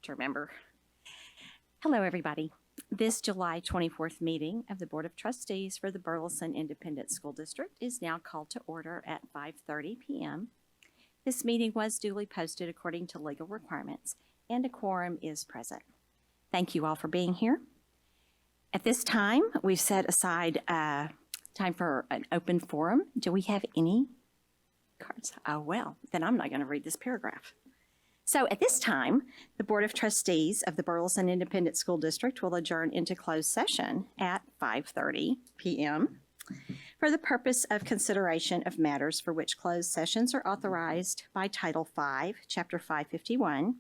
to remember. Hello, everybody. This July 24th meeting of the Board of Trustees for the Burleson Independent School District is now called to order at 5:30 p.m. This meeting was duly posted according to legal requirements, and a quorum is present. Thank you all for being here. At this time, we've set aside time for an open forum. Do we have any cards? Oh, well, then I'm not going to read this paragraph. So at this time, the Board of Trustees of the Burleson Independent School District will adjourn into closed session at 5:30 p.m. for the purpose of consideration of matters for which closed sessions are authorized by Title V, Chapter 551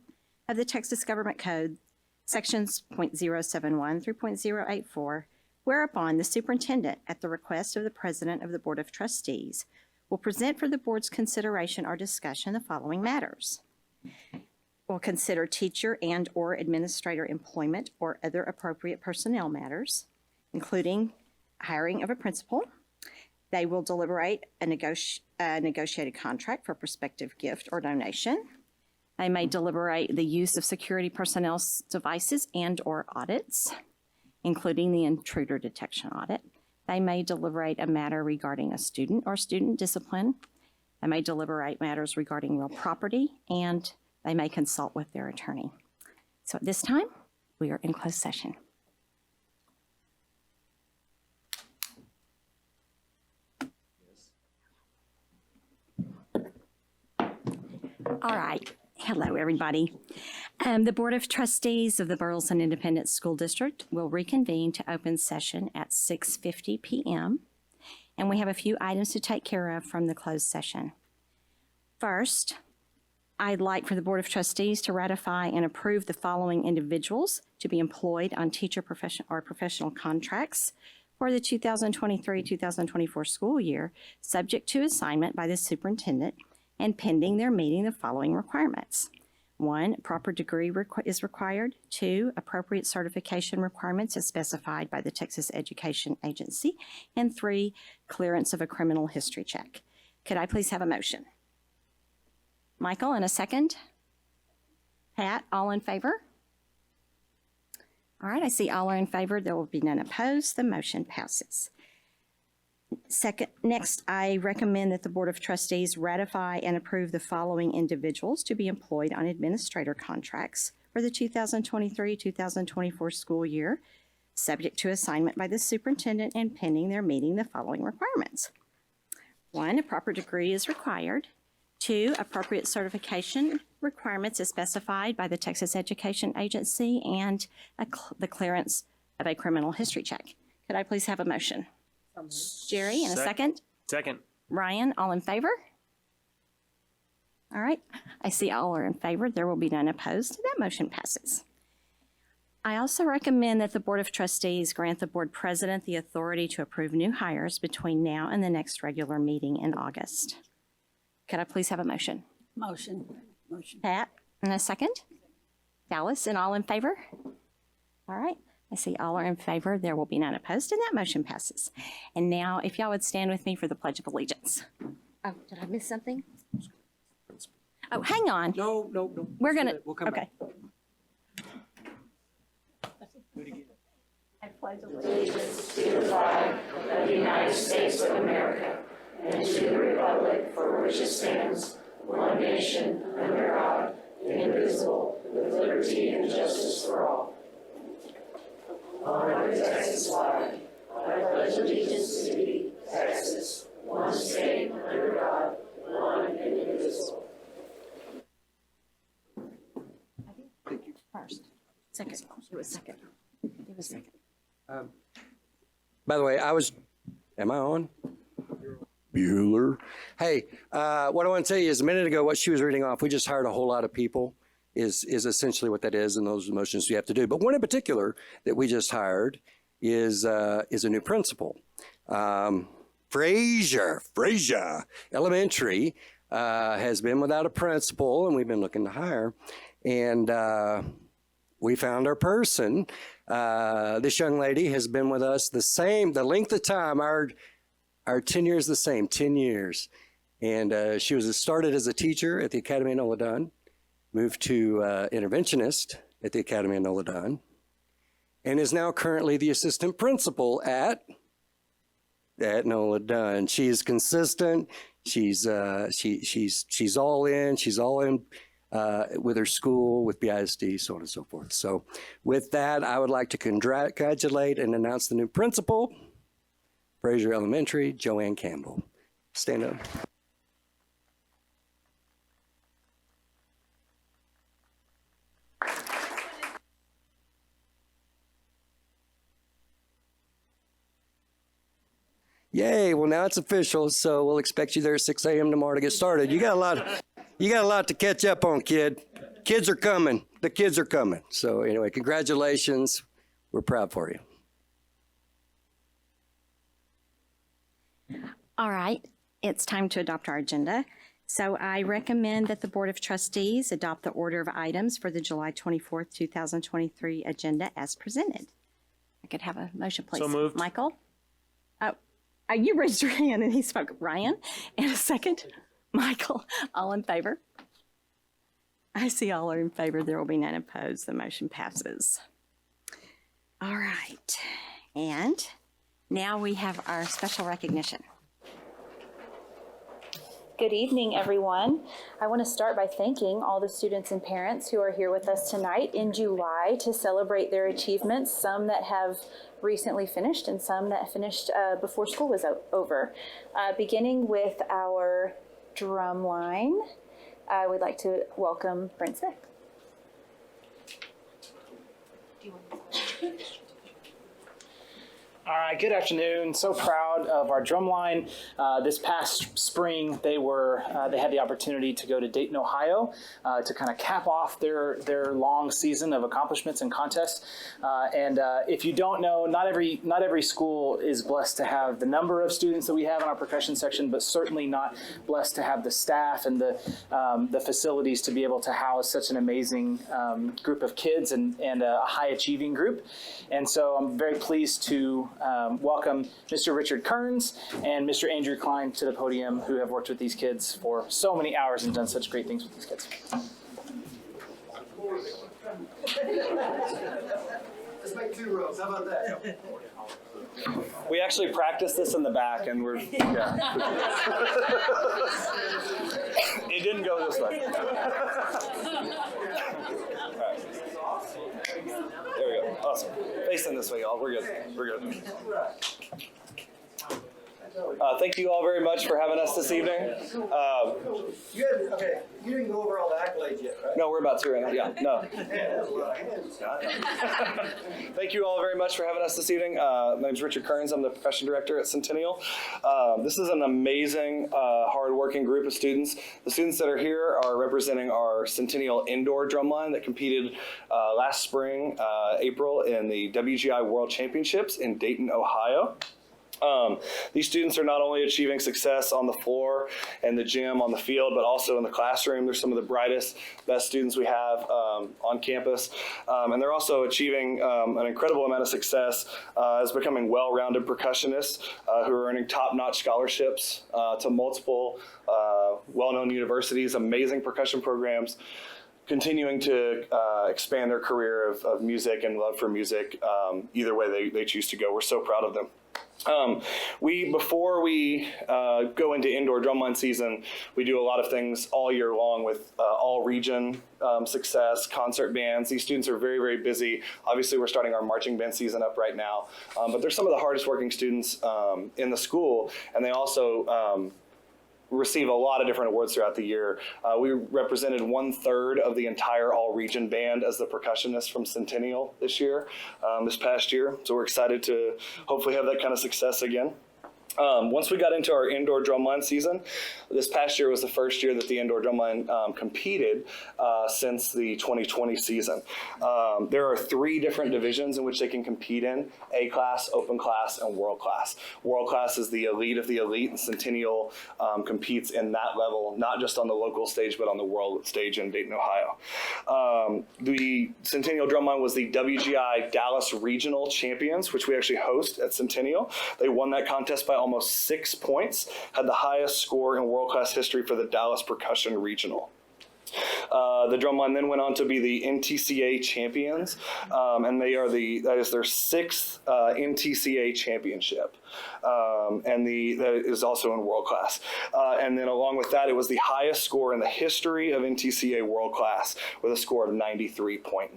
of the Texas Government Code, Sections .071 through .084, whereupon the superintendent, at the request of the President of the Board of Trustees, will present for the Board's consideration or discussion the following matters. We'll consider teacher and/or administrator employment or other appropriate personnel matters, including hiring of a principal. They will deliberate a negotiated contract for prospective gift or donation. They may deliberate the use of security personnel devices and/or audits, including the intruder detection audit. They may deliberate a matter regarding a student or student discipline. They may deliberate matters regarding real property, and they may consult with their attorney. So at this time, we are in closed session. All right. Hello, everybody. The Board of Trustees of the Burleson Independent School District will reconvene to open session at 6:50 p.m. And we have a few items to take care of from the closed session. First, I'd like for the Board of Trustees to ratify and approve the following individuals to be employed on teacher professional contracts for the 2023-2024 school year, subject to assignment by the superintendent and pending their meeting the following requirements. 1, proper degree is required. 2, appropriate certification requirements as specified by the Texas Education Agency. And 3, clearance of a criminal history check. Could I please have a motion? Michael, in a second. Pat, all in favor? All right, I see all are in favor. There will be none opposed. The motion passes. Next, I recommend that the Board of Trustees ratify and approve the following individuals to be employed on administrator contracts for the 2023-2024 school year, subject to assignment by the superintendent and pending their meeting the following requirements. 1, a proper degree is required. 2, appropriate certification requirements as specified by the Texas Education Agency, and the clearance of a criminal history check. Could I please have a motion? Jerry, in a second. Second. Ryan, all in favor? All right, I see all are in favor. There will be none opposed. That motion passes. I also recommend that the Board of Trustees grant the Board President the authority to approve new hires between now and the next regular meeting in August. Could I please have a motion? Motion. Pat, in a second. Dallas, and all in favor? All right. I see all are in favor. There will be none opposed, and that motion passes. And now, if y'all would stand with me for the Pledge of Allegiance. Oh, did I miss something? Oh, hang on. No. We're going to, We'll come okay. back. I pledge allegiance to the flag of the United States of America and to the republic for which it stands, one nation, under God, indivisible, with liberty and justice for all. Honor the Texas flag. I pledge allegiance to thee, Texas, one state, under God, one and indivisible. Thank you. First. Second. It was second. It was second. By the way, am I on? Bueller. Hey, what I want to tell you is a minute ago, what she was reading off, we just hired a whole lot of people is essentially what that is, and those are the motions you have to do. But one in particular that we just hired is a new principal. Frazier Elementary has been without a principal, and we've been looking to hire. And we found our person. This young lady has been with us the length of time. Our tenure is the same, 10 years. And she started as a teacher at the Academy in Oladon, moved to interventionist at the Academy of Nola Dunn and is now currently the assistant principal at Nola Dunn. She is consistent. She's all in. She's all in with her school, with BISD, so on and so forth. So with that, I would like to congratulate and announce the new principal, Fraser Elementary, Joanne Campbell. Stand up. Yay, well now it's official, so we'll expect you there at 6 a.m. tomorrow to get started. You got a lot to catch up on, kid. Kids are coming. The kids are coming. So anyway, congratulations. We're proud for you. All right, it's time to adopt our agenda. So I recommend that the Board of Trustees adopt the order of items for the July 24th, 2023 agenda as presented. I could have a motion, please. So moved. Michael? You raised your hand and he spoke. Ryan? And a second? Michael? All in favor? I see all are in favor. There will be none opposed. The motion passes. All right. And now we have our special recognition. Good evening, everyone. I want to start by thanking all the students and parents who are here with us tonight in July to celebrate their achievements, some that have recently finished and some that finished before school was over. Beginning with our drum line, I would like to welcome Brent Smith. All right, good afternoon. So proud of our drumline. This past spring, they had the opportunity to go to Dayton, Ohio, to kind of cap off their long season of accomplishments and contests. And if you don't know, not every school is blessed to have the number of students that we have in our percussion section, but certainly not blessed to have the staff and the facilities to be able to house such an amazing group of kids and a high achieving group. And so I'm very pleased to welcome Mr. Richard Kearns and Mr. Andrew Klein to the podium, who have worked with these kids for so many hours and done such great things with these kids. Let's make 2 rows. How about that? We actually practiced this in the back, and yeah. It didn't go this way. Right. There we go. Awesome. Facing this way, y'all. We're good. We're good. Thank you all very much for having us this evening. You didn't go over all the accolades yet, right? No, we're about to right now. Yeah, no. Yeah, that's a lot of hands. Thank you all very much for having us this evening. My name is Richard Kearns. I'm the profession director at Centennial. This is an amazing, hard-working group of students. The students that are here are representing our Centennial indoor drumline that competed last spring, April, in the WGI World Championships in Dayton, Ohio. These students are not only achieving success on the floor and the gym, on the field, but also in the classroom. They're some of the brightest, best students we have on campus. And they're also achieving an incredible amount of success as becoming well-rounded percussionists who are earning top-notch scholarships to multiple well-known universities, amazing percussion programs, continuing to expand their career of music and love for music either way they choose to go. We're so proud of them. Before we go into indoor drumline season, we do a lot of things all year long with all region success, concert bands. These students are very, very busy. Obviously, we're starting our marching band season up right now, but they're some of the hardest working students in the school, and they also receive a lot of different awards throughout the year. We represented 1/3 of the entire all-region band as the percussionist from Centennial this past year. So we're excited to hopefully have that kind of success again. Once we got into our indoor drumline season, this past year was the first year that the indoor drumline competed since the 2020 season. There are 3 different divisions in which they can compete in: A class, open class, and world class. World class is the elite of the elite, and Centennial competes in that level, not just on the local stage, but on the world stage in Dayton, Ohio. The Centennial drumline was the WGI Dallas Regional Champions, which we actually host at Centennial. They won that contest by almost 6 points, had the highest score in world-class history for the Dallas Percussion Regional. The drumline then went on to be the NTCA champions, and that is their 6th NTCA championship. That is also in world class. And then along with that, it was the highest score in the history of NTCA world class with a score of 93.9.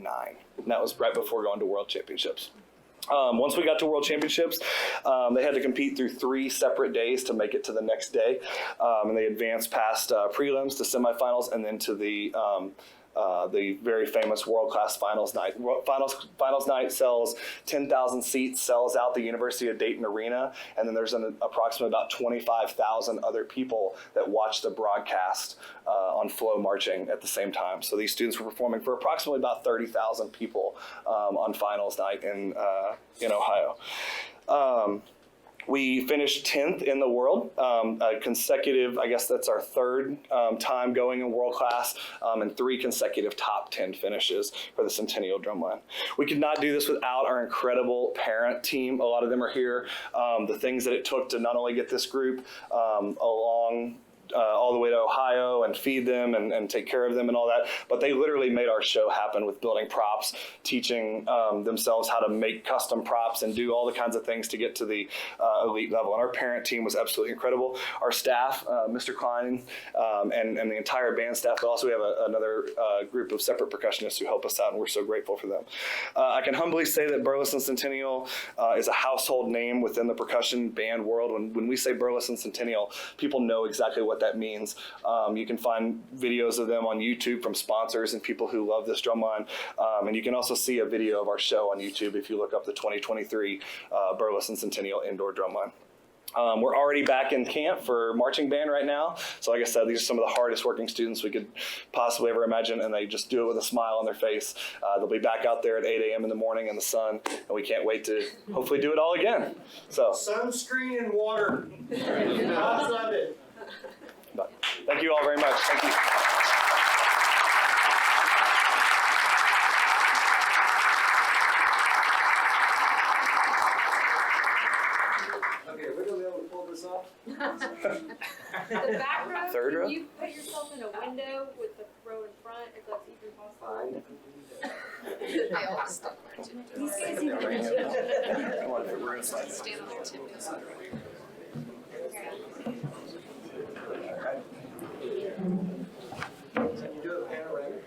And that was right before going to world championships. Once we got to world championships, they had to compete through 3 separate days to make it to the next day. And they advanced past prelims to semifinals and then to the very famous world-class finals night. Finals night sells 10,000 seats, sells out the University of Dayton Arena, and then there's approximately about 25,000 other people that watch the broadcast on Flow marching at the same time. So these students were performing for approximately about 30,000 people on finals night in Ohio. We finished 10th in the world, consecutive, I guess that's our 3rd time going in world class, and 3 consecutive top 10 finishes for the Centennial Drumline. We could not do this without our incredible parent team. A lot of them are here. The things that it took to not only get this group along all the way to Ohio and feed them and take care of them and all that. But they literally made our show happen with building props, teaching themselves how to make custom props and do all the kinds of things to get to the elite level. And our parent team was absolutely incredible. Our staff, Mr. Klein and the entire band staff, but also we have another group of separate percussionists who help us out, and we're so grateful for them. I can humbly say that Burleson Centennial is a household name within the percussion band world. When we say Burleson Centennial, people know exactly what that means. You can find videos of them on YouTube from sponsors and people who love this drumline. And you can also see a video of our show on YouTube if you look up the 2023 Burleson Centennial Indoor Drumline. We're already back in camp for marching band right now. So like I said, these are some of the hardest working students we could possibly ever imagine, and they just do it with a smile on their face. They'll be back out there at 8 a.m. in the morning in the sun, and we can't wait to hopefully do it all again. So Sunscreen and water. I love it. but thank you all very much. Thank you. Okay, we're gonna be able to pull this off. The back row, Third row? can you put yourself in a window with the row in front, if that's even possible? I always stuck my chin to These guys it. even Come on, we're gonna slide. Stand on their tiptoes. Can you do a panoramic?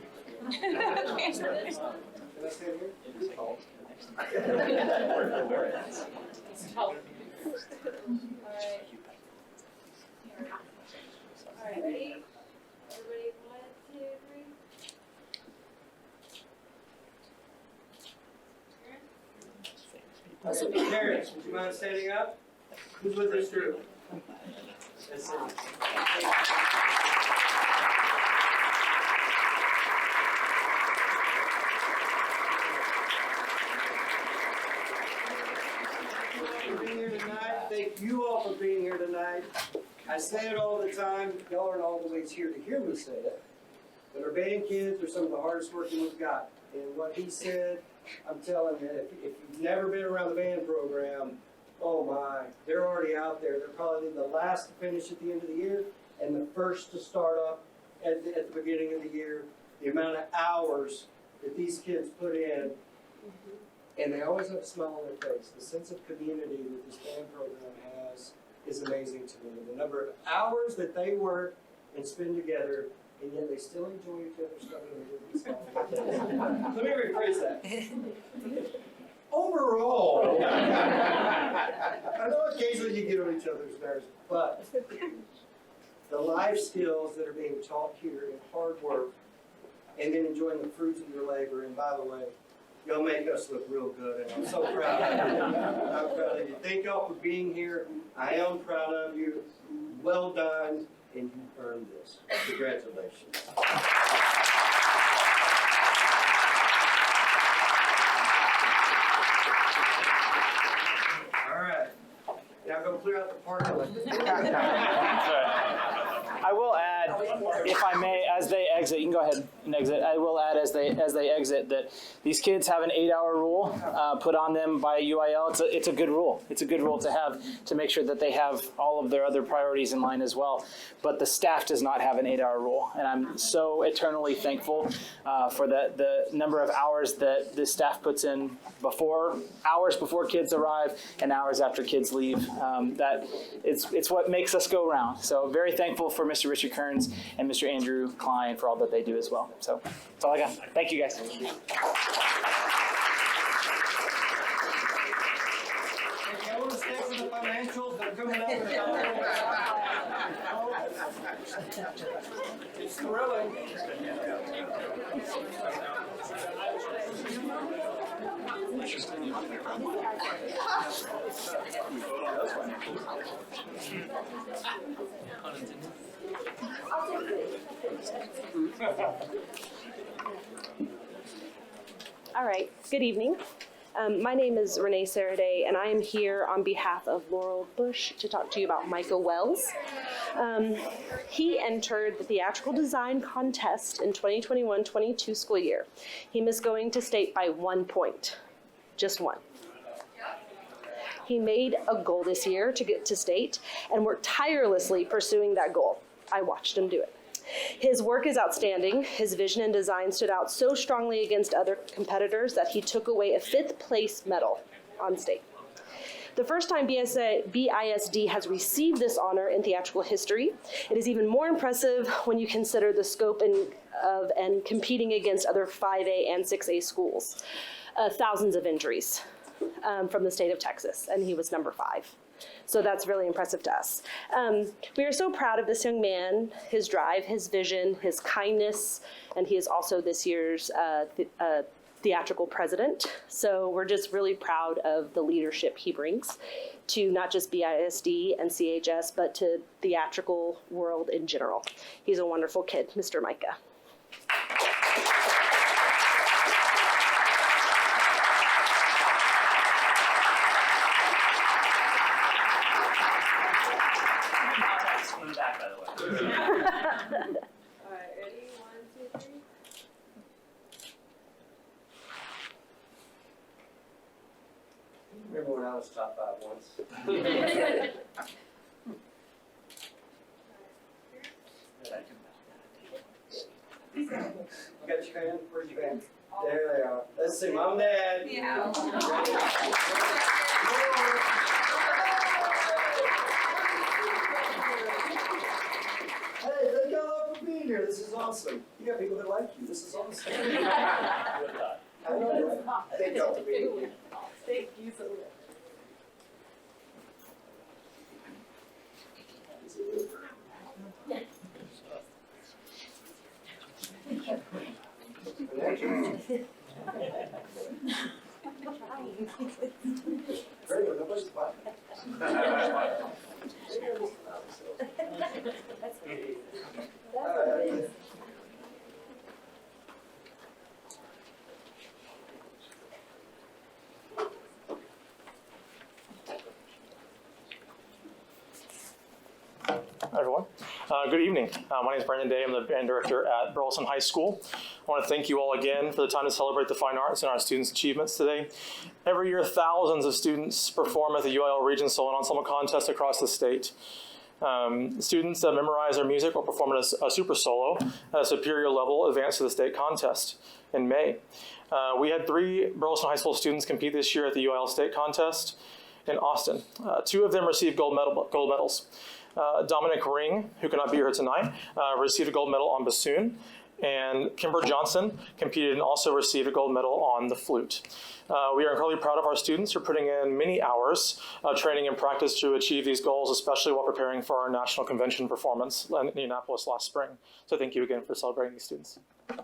Can I stand here? Alright, ready? Everybody, 1, 2, 3. Parents, would you mind standing up? Who's with this group? That's it. For being here tonight. Thank you all for being here tonight. I say it all the time. Y'all aren't always here to hear me say it. But our band kids are some of the hardest working we've got. And what he said, I'm telling you, if you've never been around the band program, oh my, they're already out there. They're probably the last to finish at the end of the year and the first to start up at the beginning of the year. The amount of hours that these kids put in, and they always have a smile on their face. The sense of community that this band program has is amazing to me. The number of hours that they work and spend together, and yet they still enjoy each other's company. Let me rephrase that. Overall, I know occasionally you get on each other's nerves, but the life skills that are being taught here in hard work, and then enjoying the fruits of your labor, and by the way, y'all make us look real good, and I'm so proud of you. I'm proud of you. Thank y'all for being here. I am proud of you. Well done, and you earned this. Congratulations. All right. Now go clear out the parking lot. I will add, if I may, as they exit, you can go ahead and exit. I will add as they exit that these kids have an 8-hour rule put on them by UIL. It's a good rule. It's a good rule to have to make sure that they have all of their other priorities in line as well. But the staff does not have an 8-hour rule, and I'm so eternally thankful for the number of hours that the staff puts in hours before kids arrive and hours after kids leave. That it's what makes us go round. So very thankful for Mr. Richard Kearns and Mr. Andrew Klein for all that they do as well. So that's all I got. Thank you, guys. If you want to stay for the financials, they're coming up in It's thrilling. All right, good evening. My name is Renee Saraday, and I am here on behalf of Laurel Bush to talk to you about Micah Wells. He entered the theatrical design contest in 2021-22 school year. He missed going to state by 1 point, just one. He made a goal this year to get to state and worked tirelessly pursuing that goal. I watched him do it. His work is outstanding. His vision and design stood out so strongly against other competitors that he took away a 5th place medal on state. The first time BISD has received this honor in theatrical history. It is even more impressive when you consider the scope and competing against other 5A and 6A schools. Thousands of entries from the state of Texas, and he was number 5. So that's really impressive to us. We are so proud of this young man, his drive, his vision, his kindness, and he is also this year's theatrical president. So we're just really proud of the leadership he brings to not just BISD and CHS, but to theatrical world in general. He's a wonderful kid, Mr. Micah. Alright, ready? 1, 2, 3. Remember when I was top 5 once? You got your hand? Where's your hand? There they are. Let's see, Mom and Dad. Yeah. Hey, thank y'all for being here. This is awesome. You got people that like you. This is awesome. I know, right? Thank y'all for being here. Thank you so much. Very good. Nobody's clapping. Hi, everyone. Good evening. My name is Brandon Day. I'm the band director at Burleson High School. I want to thank you all again for the time to celebrate the fine arts and our students' achievements today. Every year, thousands of students perform at the UIL Region Solo and Ensemble Contest across the state. Students that memorize their music or perform at a super solo at a superior level advance to the state contest in May. We had 3 Burleson High School students compete this year at the UIL State Contest in Austin. 2 of them received gold medals. Dominic Ring, who cannot be here tonight, received a gold medal on bassoon, and Kimber Johnson competed and also received a gold medal on the flute. We are incredibly proud of our students for putting in many hours of training and practice to achieve these goals, especially while preparing for our national convention performance in Indianapolis last spring. So thank you again for celebrating these students. Of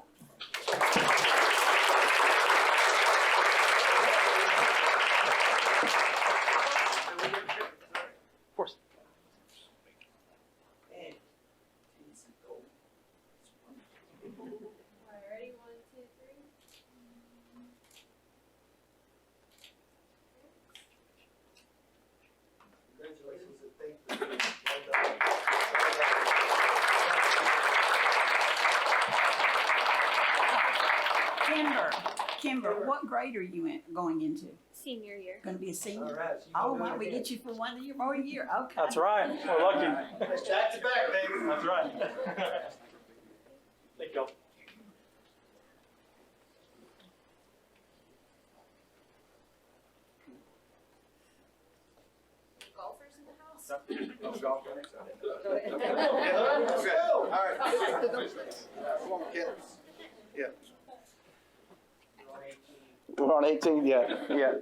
course. Alright, ready? 1, 2, 3. Congratulations and thank you. Well done. Kimber, what grade are you going into? Senior year. Going to be a senior? All right, so you Oh, can why do we it get you for 1 more year? Okay. That's right. We're lucky. again. Back to back, baby. That's right. Thank you. Golfers in the house? Let's go. All right. Come on, kid. Yeah. We're on 18, yeah.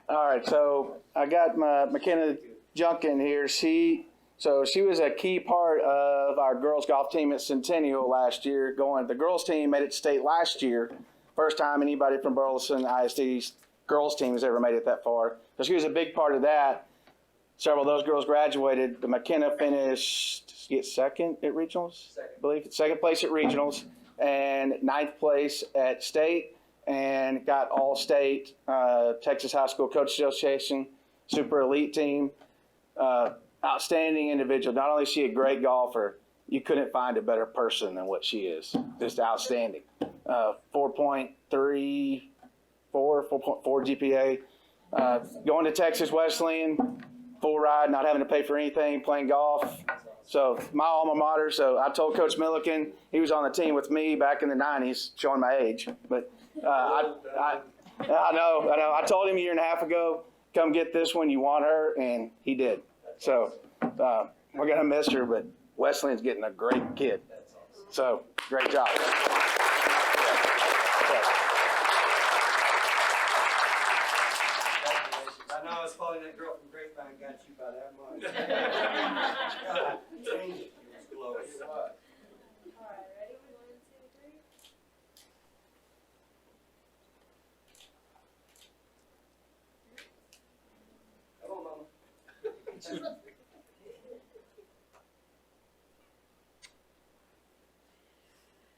All right, so I got my McKenna Junkin here. She was a key part of our girls golf team at Centennial last year. The girls team made it to state last year. First time anybody from Burleson ISD's girls team has ever made it that far. So she was a big part of that. Several of those girls graduated. The McKenna finished second at regionals, I believe. Second place at regionals and 9th place at state, and got all state Texas High School Coaches Association super elite team. Outstanding individual. Not only is she a great golfer, you couldn't find a better person than what she is. Just outstanding. 4.4 GPA. Going to Texas Wesleyan, full ride, not having to pay for anything, playing golf. So my alma mater. So I told Coach Milliken, he was on the team with me back in the 90s, showing my age. But I know. I told him a year and a half ago, come get this one, you want her, and he did. So we're going to miss her, but Wesleyan's getting a great kid. So great job. I know it's probably that girl from Grapevine got you by that much. God, change it. It was close. Alright, ready? 1, 2, 3. Come on, Mama.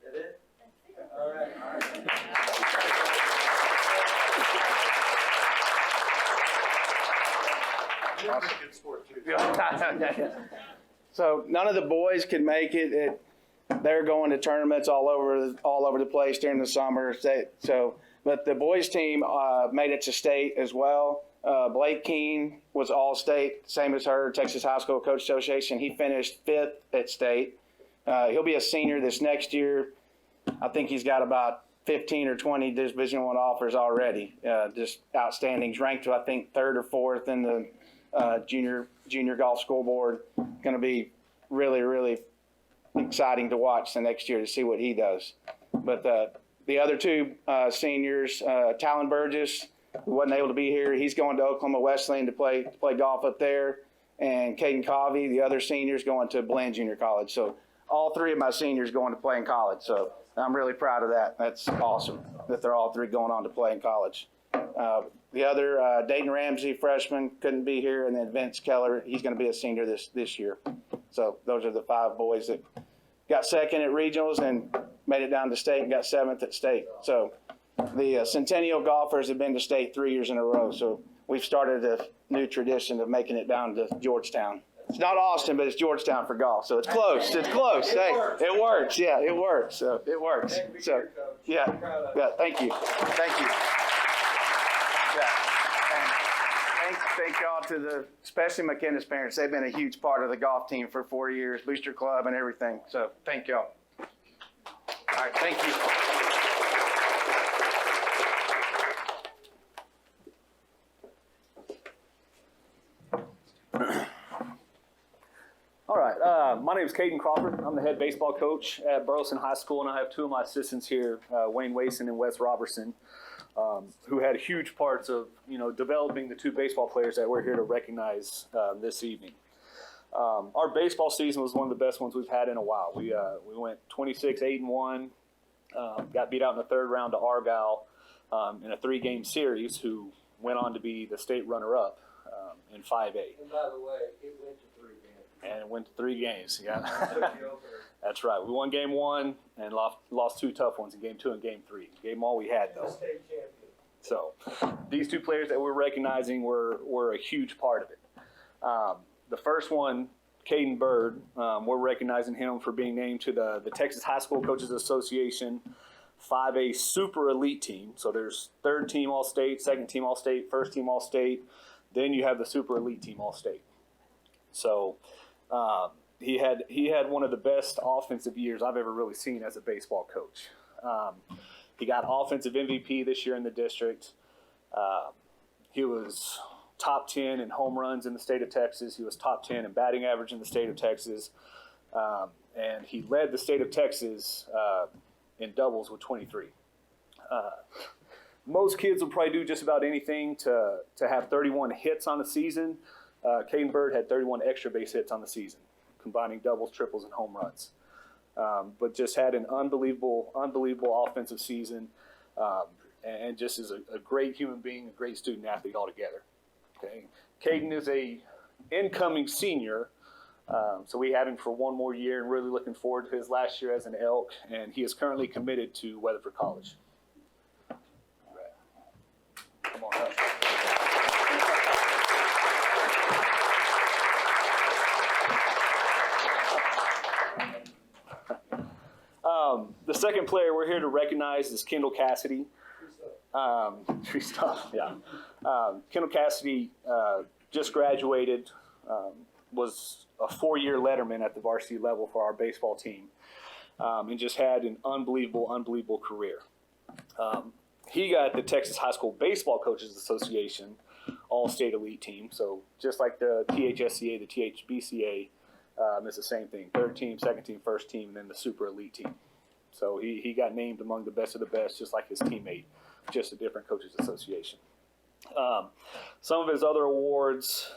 That it? All right. Good sport too. So none of the boys could make it. They're going to tournaments all over the place during the summer. But the boys team made it to state as well. Blake Keene was all state, same as her, Texas High School Coach Association. He finished 5th at state. He'll be a senior this next year. I think he's got about 15 or 20 Division I offers already. Just outstanding. He's ranked, I think, 3rd or 4th in the junior golf scoreboard. Going to be really, really exciting to watch the next year to see what he does. But the other two seniors, Talon Burgess, who wasn't able to be here, he's going to Oklahoma Wesleyan to play golf up there. And Caden Covey, the other seniors, going to Bland Junior College. So all 3 of my seniors going to play in college. So I'm really proud of that. That's awesome that they're all 3 going on to play in college. The other, Dayton Ramsey, freshman, couldn't be here, and then Vince Keller, he's going to be a senior this year. So those are the 5 boys that got 2nd at regionals and made it down to state and got 7th at state. So the Centennial golfers have been to state 3 years in a row. So we've started a new tradition of making it down to Georgetown. It's not Austin, but it's Georgetown for golf. So it's close. It's close. Hey, it works. Yeah, it works. So it works. So yeah, thank you. Thank you. Yeah. And thank y'all to especially McKenna's parents. They've been a huge part of the golf team for 4 years, Booster Club and everything. So thank y'all. All right, thank you. All right, my name is Caden Crawford. I'm the head baseball coach at Burleson High School, and I have 2 of my assistants here, Wayne Wason and Wes Robertson, who had huge parts of developing the 2 baseball players that we're here to recognize this evening. Our baseball season was one of the best ones we've had in a while. We went 26-8-1, got beat out in the 3rd round to Argyle in a 3-game series, who went on to be the state runner-up in 5A. And by the way, it went to 3 games. And it went to 3 games. Yeah, that's right. We won game 1 and lost 2 tough ones in game 2 and game 3. Gave them all we had though. State champion. So these 2 players that we're recognizing were a huge part of it. The first one, Caden Bird, we're recognizing him for being named to the Texas High School Coaches Association 5A super elite team. So there's third team All-State, second team All-State, first team All-State. Then you have the super elite team All-State. So he had one of the best offensive years I've ever really seen as a baseball coach. He got offensive MVP this year in the district. He was top 10 in home runs in the state of Texas. He was top 10 in batting average in the state of Texas. And he led the state of Texas in doubles with 23. Most kids will probably do just about anything to have 31 hits on the season. Caden Bird had 31 extra base hits on the season, combining doubles, triples, and home runs. But just had an unbelievable offensive season, and just is a great human being, a great student athlete altogether. Okay, Caden is a incoming senior, so we have him for one more year, and really looking forward to his last year as an Elk. And he is currently committed to Weatherford College. Come on up. The second player we're here to recognize is Kendall Cassidy. Tree stuff, yeah. Kendall Cassidy just graduated, was a 4-year letterman at the varsity level for our baseball team, and just had an unbelievable career. He got the Texas High School Baseball Coaches Association All-State Elite Team. So just like the THSCA, the THBCA, it's the same thing. Third team, second team, first team, and then the Super Elite Team. So he got named among the best of the best, just like his teammate, just a different coaches association. Some of his other awards,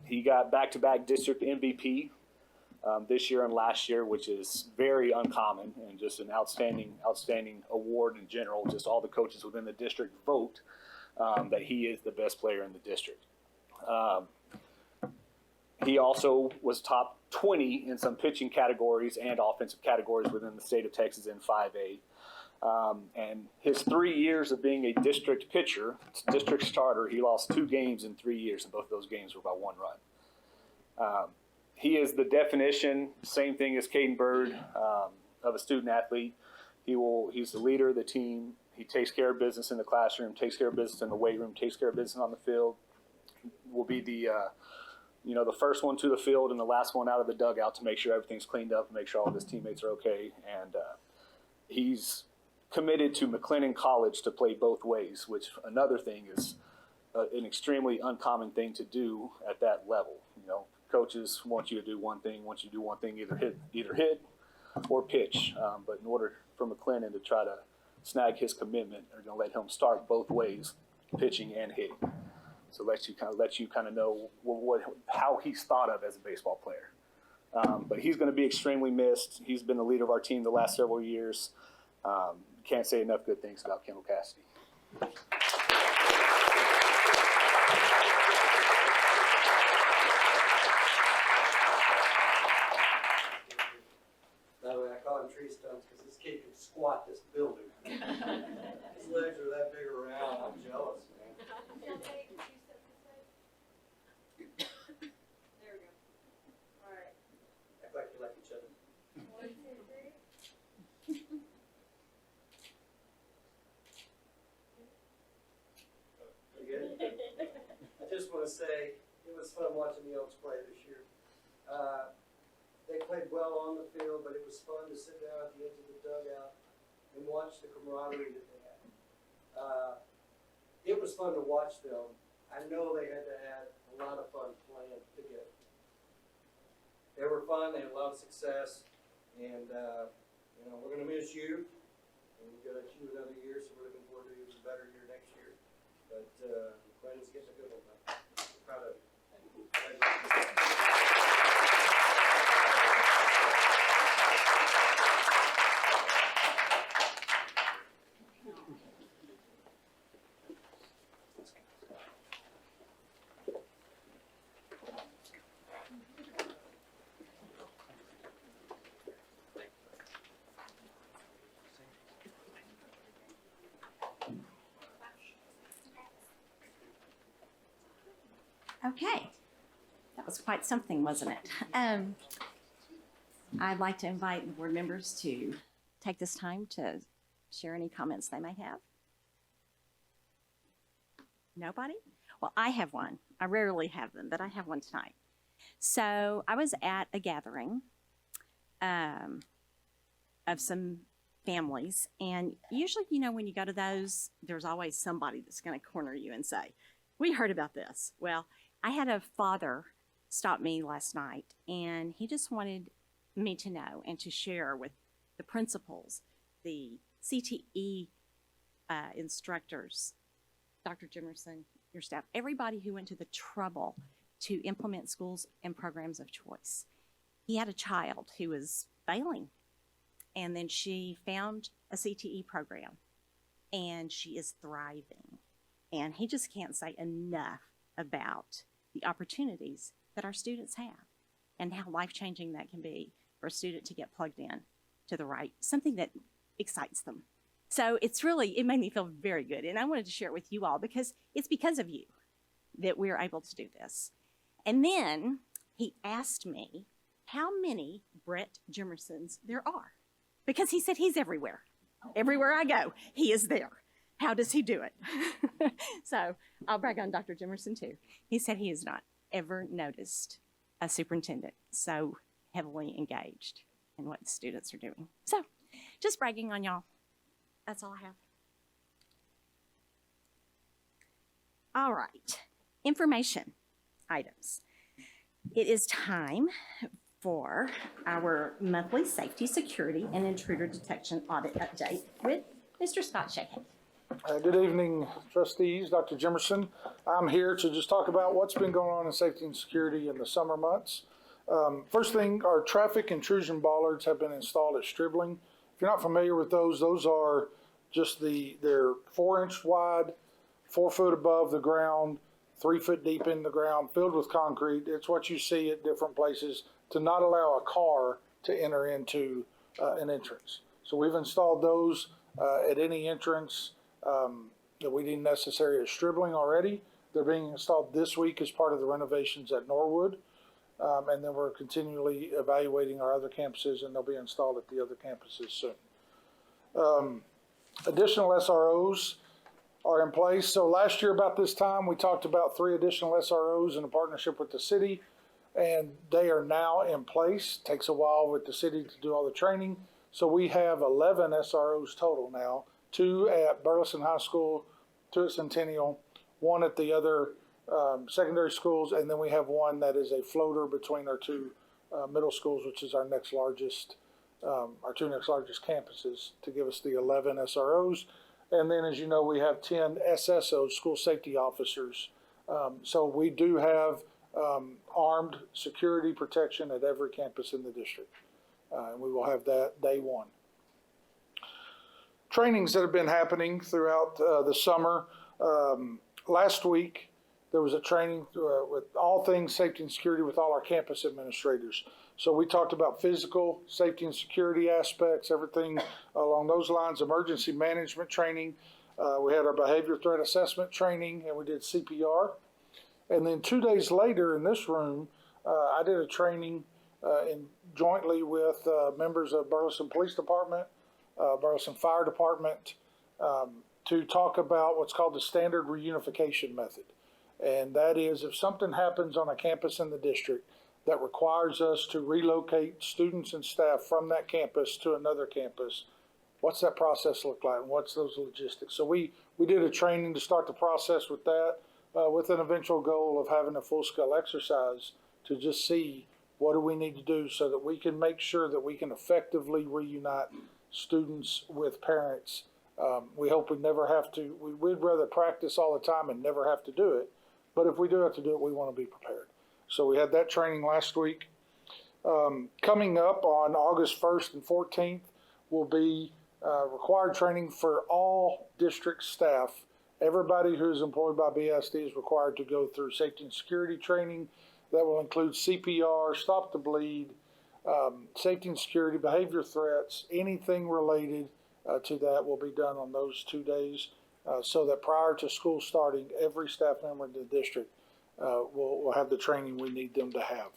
he got back-to-back district MVP this year and last year, which is very uncommon, and just an outstanding award in general. Just all the coaches within the district vote that he is the best player in the district. He also was top 20 in some pitching categories and offensive categories within the state of Texas in 5A. And his 3 years of being a district pitcher, district starter, he lost 2 games in 3 years, and both of those games were by 1 run. He is the definition, same thing as Caden Bird, of a student athlete. He's the leader of the team. He takes care of business in the classroom, takes care of business in the weight room, takes care of business on the field. Will be the first one to the field and the last one out of the dugout to make sure everything's cleaned up and make sure all of his teammates are okay. And he's committed to McLennan College to play both ways, which another thing is an extremely uncommon thing to do at that level. Coaches want you to do one thing, either hit or pitch. But in order for McLennan to try to snag his commitment, they're going to let him start both ways, pitching and hitting. So let you kind of know how he's thought of as a baseball player. But he's going to be extremely missed. He's been the leader of our team the last several years. Can't say enough good things about Kendall Cassidy. By the way, I call him tree stumps because this kid can squat this building. His legs are that big around. I'm jealous, man. There we go. All right. Act like you like each other. 1, 2, 3. Pretty good? I just want to say it was fun watching the Elks play this year. They played well on the field, but it was fun to sit down at the edge of the dugout and watch the camaraderie that they had. It was fun to watch them. I know they had to have a lot of fun playing together. They were fun. They had a lot of success, and we're going to miss you. And we've got you another year, so we're looking forward to a better year next year. But Brandon's getting a good one. I'm proud of you. Okay, that was quite something, wasn't it? I'd like to invite the board members to take this time to share any comments they may have? Nobody? Well, I have one. I rarely have them, but I have one tonight. So I was at a gathering of some families, and usually, you know, when you go to those, there's always somebody that's going to corner you and say, we heard about this. Well, I had a father stop me last night, and he just wanted me to know and to share with the principals, the CTE instructors, Dr. Jimerson, your staff, everybody who went to the trouble to implement schools and programs of choice. He had a child who was failing, and then she found a CTE program, and she is thriving. And he just can't say enough about the opportunities that our students have and how life-changing that can be for a student to get plugged in to the right, something that excites them. So it made me feel very good. And I wanted to share it with you all because it's because of you that we're able to do this. And then he asked me how many Brett Jimersons there are, because he said he's everywhere. Everywhere I go, he is there. How does he do it? So I'll brag on Dr. Jimerson too. He said he has not ever noticed a superintendent so heavily engaged in what the students are doing. So just bragging on y'all. That's all I have. All right, information items. It is time for our monthly safety, security, and intruder detection audit update with Mr. Scott Shackett. Good evening, trustees. Dr. Jimerson. I'm here to just talk about what's been going on in safety and security in the summer months. First thing, our traffic intrusion bollards have been installed at Stribling. If you're not familiar with those are just they're 4-inch wide, 4 foot above the ground, 3 foot deep in the ground, filled with concrete. It's what you see at different places to not allow a car to enter into an entrance. So we've installed those at any entrance that we deem necessary at Stribling already. They're being installed this week as part of the renovations at Norwood. And then we're continually evaluating our other campuses, and they'll be installed at the other campuses soon. Additional SROs are in place. So last year about this time, we talked about 3 additional SROs in a partnership with the city, and they are now in place. Takes a while with the city to do all the training. So we have 11 SROs total now, 2 at Burleson High School, 2 at Centennial, 1 at the other secondary schools, and then we have 1 that is a floater between our 2 middle schools, which is our 2 next largest campuses, to give us the 11 SROs. And then, as you know, we have 10 SSOs, school safety officers. So we do have armed security protection at every campus in the district. And we will have that day 1. Trainings that have been happening throughout the summer. Last week, there was a training with all things safety and security with all our campus administrators. So we talked about physical safety and security aspects, everything along those lines, emergency management training. We had our behavior threat assessment training, and we did CPR. And then 2 days later in this room, I did a training jointly with members of Burleson Police Department, Burleson Fire Department, to talk about what's called the standard reunification method. And that is, if something happens on a campus in the district that requires us to relocate students and staff from that campus to another campus, what's that process look like, and what's those logistics? So we did a training to start the process with that, with an eventual goal of having a full-scale exercise to just see what do we need to do so that we can make sure that we can effectively reunite students with parents. We hope we never have to, we'd rather practice all the time and never have to do it. But if we do have to do it, we want to be prepared. So we had that training last week. Coming up on August 1st and 14th will be required training for all district staff. Everybody who is employed by BSD is required to go through safety and security training. That will include CPR, stop the bleed, safety and security, behavior threats, anything related to that will be done on those 2 days. So that prior to school starting, every staff member in the district will have the training we need them to have.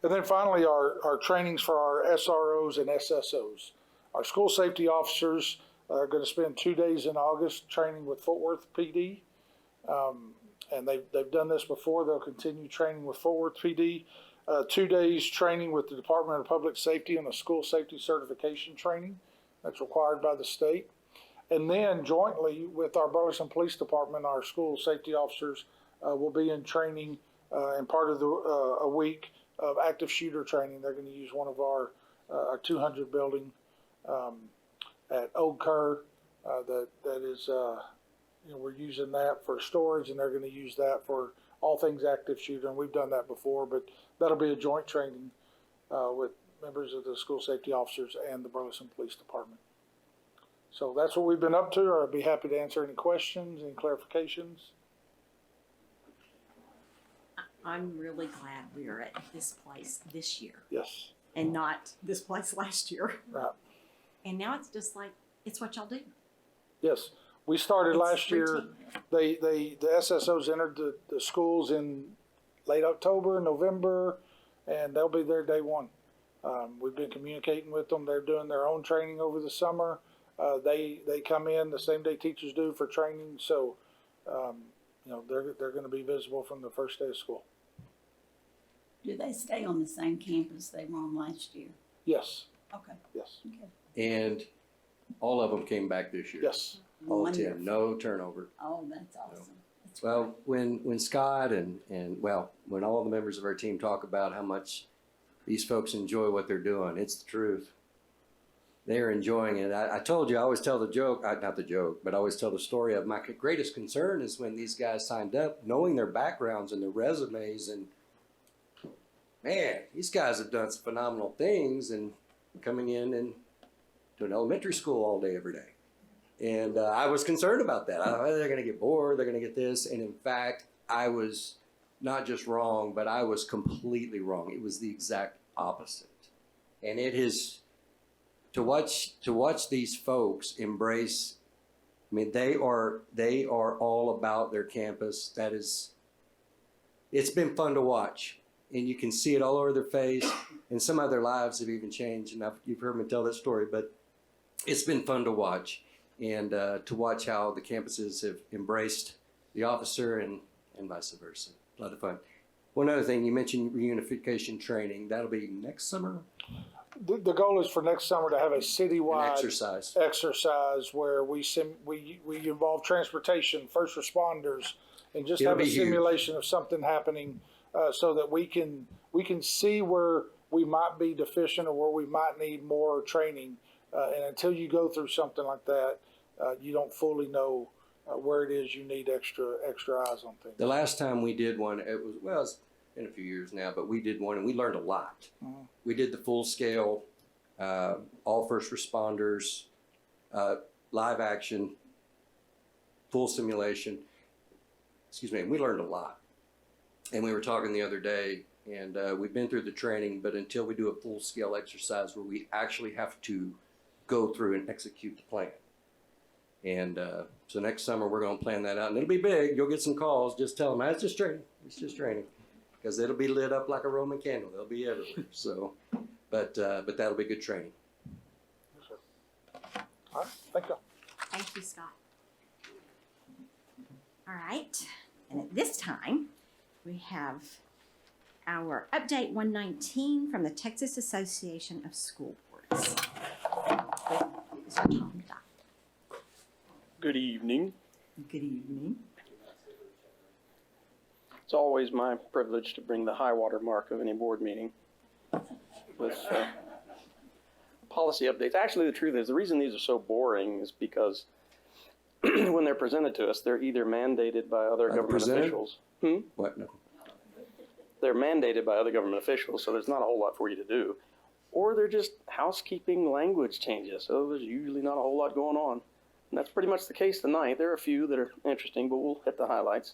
And then finally, our trainings for our SROs and SSOs. Our school safety officers are going to spend 2 days in August training with Fort Worth PD. And they've done this before. They'll continue training with Fort Worth PD. 2 days training with the Department of Public Safety on a school safety certification training that's required by the state. And then jointly with our Burleson Police Department, our school safety officers will be in training and part of a week of active shooter training. They're going to use one of our 200 building at Old Kerr. That is, we're using that for storage, and they're going to use that for all things active shooter. And we've done that before, but that'll be a joint training with members of the school safety officers and the Burleson Police Department. So that's what we've been up to. I'd be happy to answer any questions, any clarifications. I'm really glad we are at this place this year Yes. and not this place last year. Right. And now it's just like, it's what y'all do. Yes. We started It's last year. routine. The SSOs entered the schools in late October, November, and they'll be there day one. We've been communicating with them. They're doing their own training over the summer. They come in the same day teachers do for training. So, they're going to be visible from the first day of school. Do they stay on the same campus they were on last year? Yes. Okay. Yes. Okay. And all of them came back this year. Yes. All Wonderful. 10, no turnover. Oh, that's awesome. That's Well, when Scott and when all the members of our team talk about how much these folks enjoy what they're doing, it's the truth. They're enjoying it. I told you, I always tell the joke, not the joke, but I always tell the story of my greatest concern is when these guys signed up, knowing their backgrounds and their resumes, and man, these guys have done some phenomenal things and coming in and to an elementary school all day, every day. And I was concerned about that. I thought, they're going to get bored. They're going to get this. And in fact, I was not just wrong, but I was completely wrong. It was the exact opposite. And it is to watch these folks embrace. I mean, they are all about their campus. It's been fun to watch, and you can see it all over their face. And some of their lives have even changed. And you've heard me tell that story, but it's been fun to watch. And to watch how the campuses have embraced the officer and vice versa. A lot of fun. One other thing, you mentioned reunification training. That'll be next summer? The goal is for next summer to have a citywide exercise where we involve transportation, first responders, and just It'll have a be huge. simulation of something happening so that we can see where we might be deficient or where we might need more training. And until you go through something like that, you don't fully know where it is you need extra eyes on things. The last time we did one, it's been a few years now, but we did one and we learned a lot. Mm-hmm. We did the full scale, all first responders, live action, full simulation. And we learned a lot. And we were talking the other day, and we've been through the training, but until we do a full scale exercise where we actually have to go through and execute the plan. And so next summer we're going to plan that out, and it'll be big. You'll get some calls. Just tell them, it's just training. It's just training, because it'll be lit up like a Roman candle. They'll be everywhere. So, but that'll be good training. Yes, sir. All right, thank you. Thank you, Scott. All right, and at this time, we have our update 119 from the Texas Association of School Boards. With Tom Dodd. Good evening. Good evening. It's always my privilege to bring the high water mark of any board meeting with policy updates. Actually, the truth is, the reason these are so boring is because when they're presented to us, they're either mandated by other government officials. What? No. They're mandated by other government officials, so there's not a whole lot for you to do. Or they're just housekeeping language changes, so there's usually not a whole lot going on. And that's pretty much the case tonight. There are a few that are interesting, but we'll hit the highlights.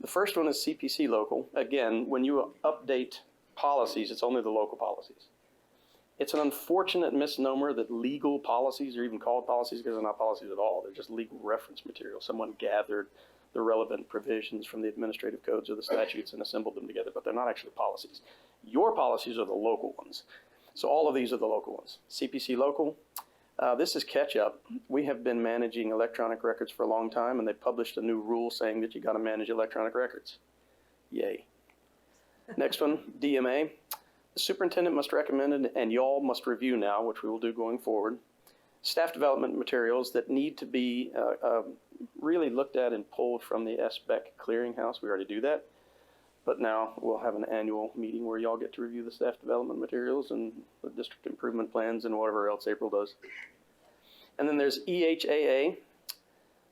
The first one is CPC local. Again, when you update policies, it's only the local policies. It's an unfortunate misnomer that legal policies are even called policies because they're not policies at all. They're just legal reference material. Someone gathered the relevant provisions from the administrative codes or the statutes and assembled them together, but they're not actually policies. Your policies are the local ones. So all of these are the local ones. CPC local. This is catch up. We have been managing electronic records for a long time, and they published a new rule saying that you got to manage electronic records. Yay. Next one, DMA. The superintendent must recommend it, and y'all must review now, which we will do going forward, staff development materials that need to be really looked at and pulled from the SBEC clearinghouse. We already do that. But now we'll have an annual meeting where y'all get to review the staff development materials and the district improvement plans and whatever else April does. And then there's EHAA,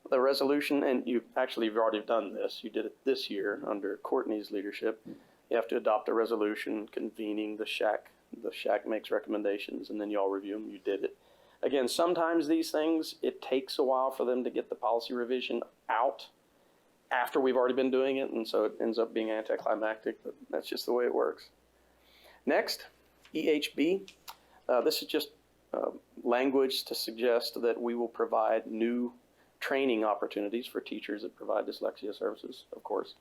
the resolution, and you've already done this. You did it this year under Courtney's leadership. You have to adopt a resolution convening the SHAC. The SHAC makes recommendations and then y'all review them. You did it. Again, sometimes these things, it takes a while for them to get the policy revision out after we've already been doing it, and so it ends up being anticlimactic, but that's just the way it works. Next, EHB. This is just language to suggest that we will provide new training opportunities for teachers that provide dyslexia services, of course.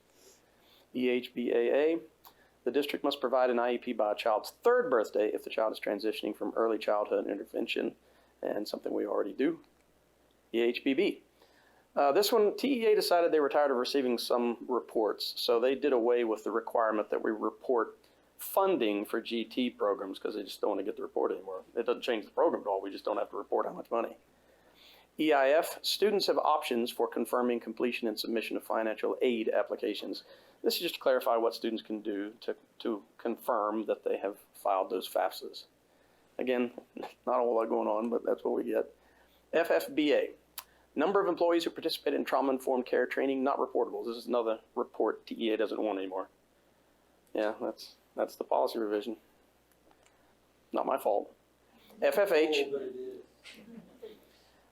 EHBAA. The district must provide an IEP by a child's 3rd birthday if the child is transitioning from early childhood intervention, and something we already do. EHBB. This one, TEA decided they were tired of receiving some reports, so they did away with the requirement that we report funding for GT programs because they just don't want to get the report anymore. It doesn't change the program at all, we just don't have to report how much money. EIF, students have options for confirming completion and submission of financial aid applications. This is just to clarify what students can do to confirm that they have filed those FAFSAs. Again, not a whole lot going on, but that's what we get. FFBA. Number of employees who participate in trauma-informed care training, not reportable. This is another report TEA doesn't want anymore. Yeah, that's the policy revision. Not my fault. FFH.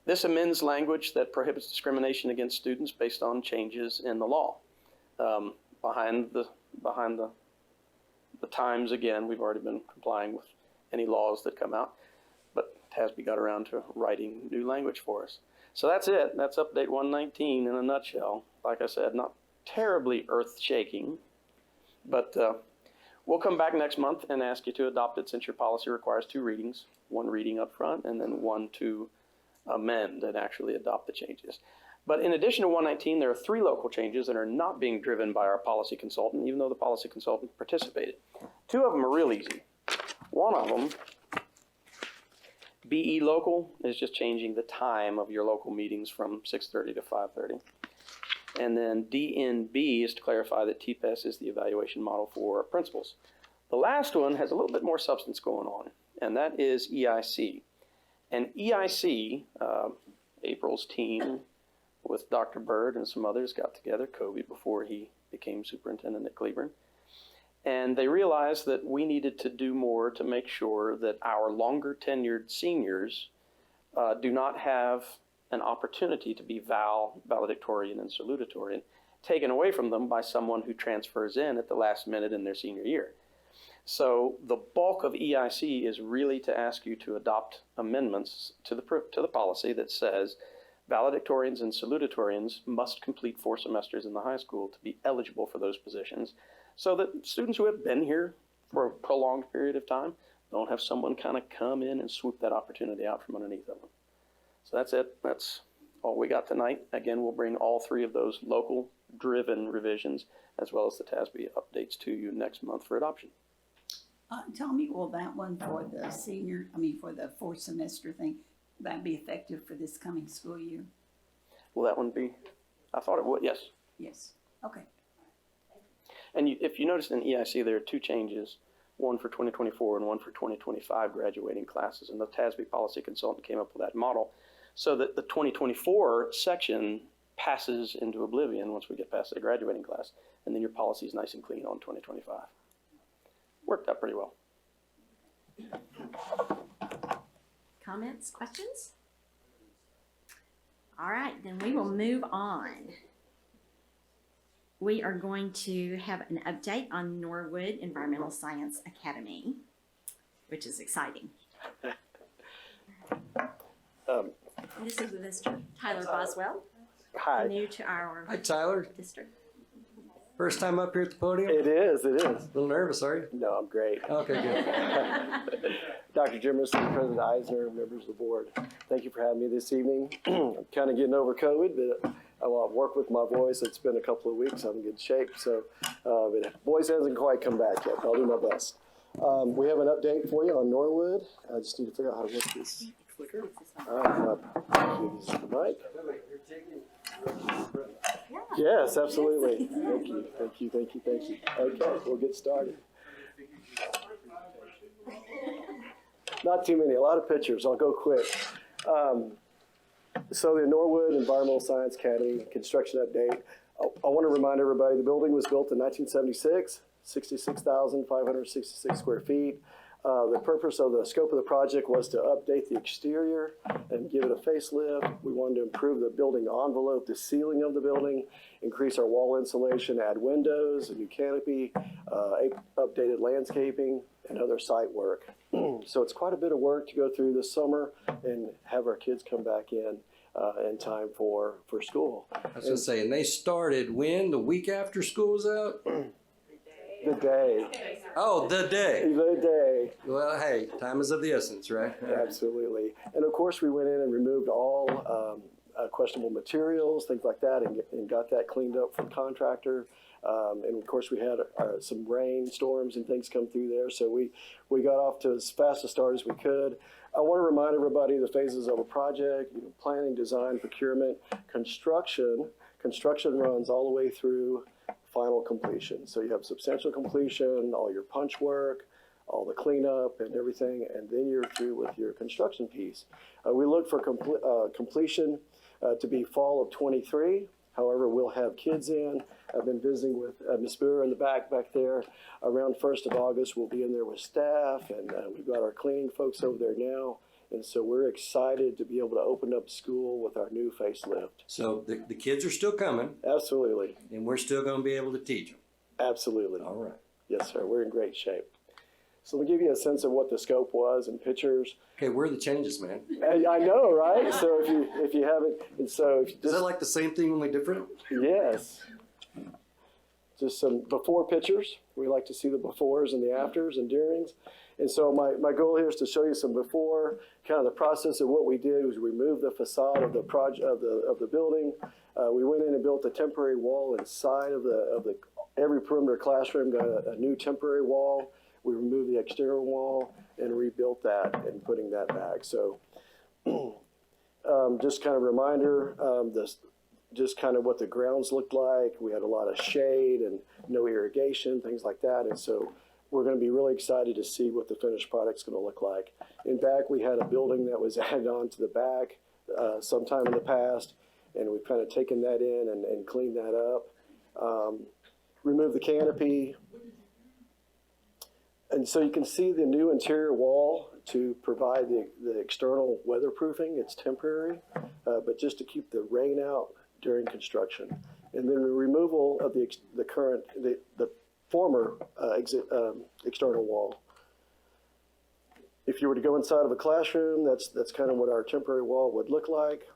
This amends language that prohibits discrimination against students based on changes in the law. Behind the times, again, we've already been complying with any laws that come out, but TASB got around to writing new language for us. So that's it. That's update 119 in a nutshell. Like I said, not terribly earth-shaking, but we'll come back next month and ask you to adopt it since your policy requires 2 readings, 1 reading up front and then 1 to amend and actually adopt the changes. But in addition to 119, there are 3 local changes that are not being driven by our policy consultant, even though the policy consultant participated. 2 of them are real easy. One of them, BE local, is just changing the time of your local meetings from 6:30 to 5:30. And then DNB is to clarify that TPES is the evaluation model for principals. The last one has a little bit more substance going on, and that is EIC. And EIC, April's team with Dr. Bird and some others got together, Kobe before he became superintendent at Cleburne, and they realized that we needed to do more to make sure that our longer tenured seniors do not have an opportunity to be valedictorian and salutatorian taken away from them by someone who transfers in at the last minute in their senior year. So the bulk of EIC is really to ask you to adopt amendments to the policy that says valedictorians and salutatorians must complete 4 semesters in the high school to be eligible for those positions, so that students who have been here for a prolonged period of time don't have someone kind of come in and swoop that opportunity out from underneath of them. So that's it. That's all we got tonight. Again, we'll bring all 3 of those local driven revisions as well as the TASB updates to you next month for adoption. Tommy, will that one for the for the 4 semester thing, will that be effective for this coming school year? Will that one be? I thought it would, yes. Yes. Okay. And if you notice in EIC, there are 2 changes, one for 2024 and one for 2025 graduating classes. And the TASB policy consultant came up with that model so that the 2024 section passes into oblivion once we get past the graduating class. And then your policy is nice and clean on 2025. Worked out pretty well. Comments, questions? All right, then we will move on. We are going to have an update on Norwood Environmental Science Academy, which is exciting. This is Mr. Tyler Boswell. Hi. New to our Hi, Tyler. district. First time up here at the podium? It is. A little nervous, are you? No, I'm great. Okay, good. Dr. Jimerson, President Eisner, members of the board, thank you for having me this evening. I'm kind of getting over COVID, but I want to work with my voice. It's been a couple of weeks. I'm in good shape, so voice hasn't quite come back yet, but I'll do my best. We have an update for you on Norwood. I just need to figure out how to work this clicker. All right, use the mic. Yes, absolutely. Thank you, thank you, thank you, thank you. Okay, we'll get started. Not too many, a lot of pictures. I'll go quick. So the Norwood Environmental Science Academy construction update. I want to remind everybody the building was built in 1976, 66,566 square feet. The purpose of the scope of the project was to update the exterior and give it a facelift. We wanted to improve the building envelope, the ceiling of the building, increase our wall insulation, add windows, a new canopy, updated landscaping, and other site work. So it's quite a bit of work to go through this summer and have our kids come back in time for school. I was going to say, and they started when? The week after school was out? The day. Oh, the day. The day. Well, hey, time is of the essence, right? Absolutely. And of course, we went in and removed all questionable materials, things like that, and got that cleaned up from the contractor. And of course, we had some rainstorms and things come through there, so we got off to as fast a start as we could. I want to remind everybody the phases of a project: planning, design, procurement, construction. Construction runs all the way through final completion. So you have substantial completion, all your punch work, all the cleanup and everything, and then you're through with your construction piece. We look for completion to be fall of 23. However, we'll have kids in. I've been visiting with Ms. Boer in the back there. Around 1st of August, we'll be in there with staff, and we've got our cleaning folks over there now. And so we're excited to be able to open up school with our new facelift. So the kids are still coming. Absolutely. And we're still going to be able to teach them. Absolutely. All right. Yes, sir. We're in great shape. So let me give you a sense of what the scope was in pictures. Okay, where are the changes, man? I know, right? So if you haven't, and so if you just, is that like the same thing only different? Yes. Just some before pictures. We like to see the befores and the afters and durings. And so my goal here is to show you some before, kind of the process of what we did was remove the facade of the project of the building. We went in and built a temporary wall inside of every perimeter classroom, got a new temporary wall. We removed the exterior wall and rebuilt that and putting that back. So just kind of reminder, just kind of what the grounds looked like. We had a lot of shade and no irrigation, things like that. And so we're going to be really excited to see what the finished product's going to look like. In back, we had a building that was added on to the back sometime in the past, and we've kind of taken that in and cleaned that up. Removed the canopy. And so you can see the new interior wall to provide the external weatherproofing. It's temporary, but just to keep the rain out during construction. And then the removal of the former external wall. If you were to go inside of a classroom, that's kind of what our temporary wall would look like.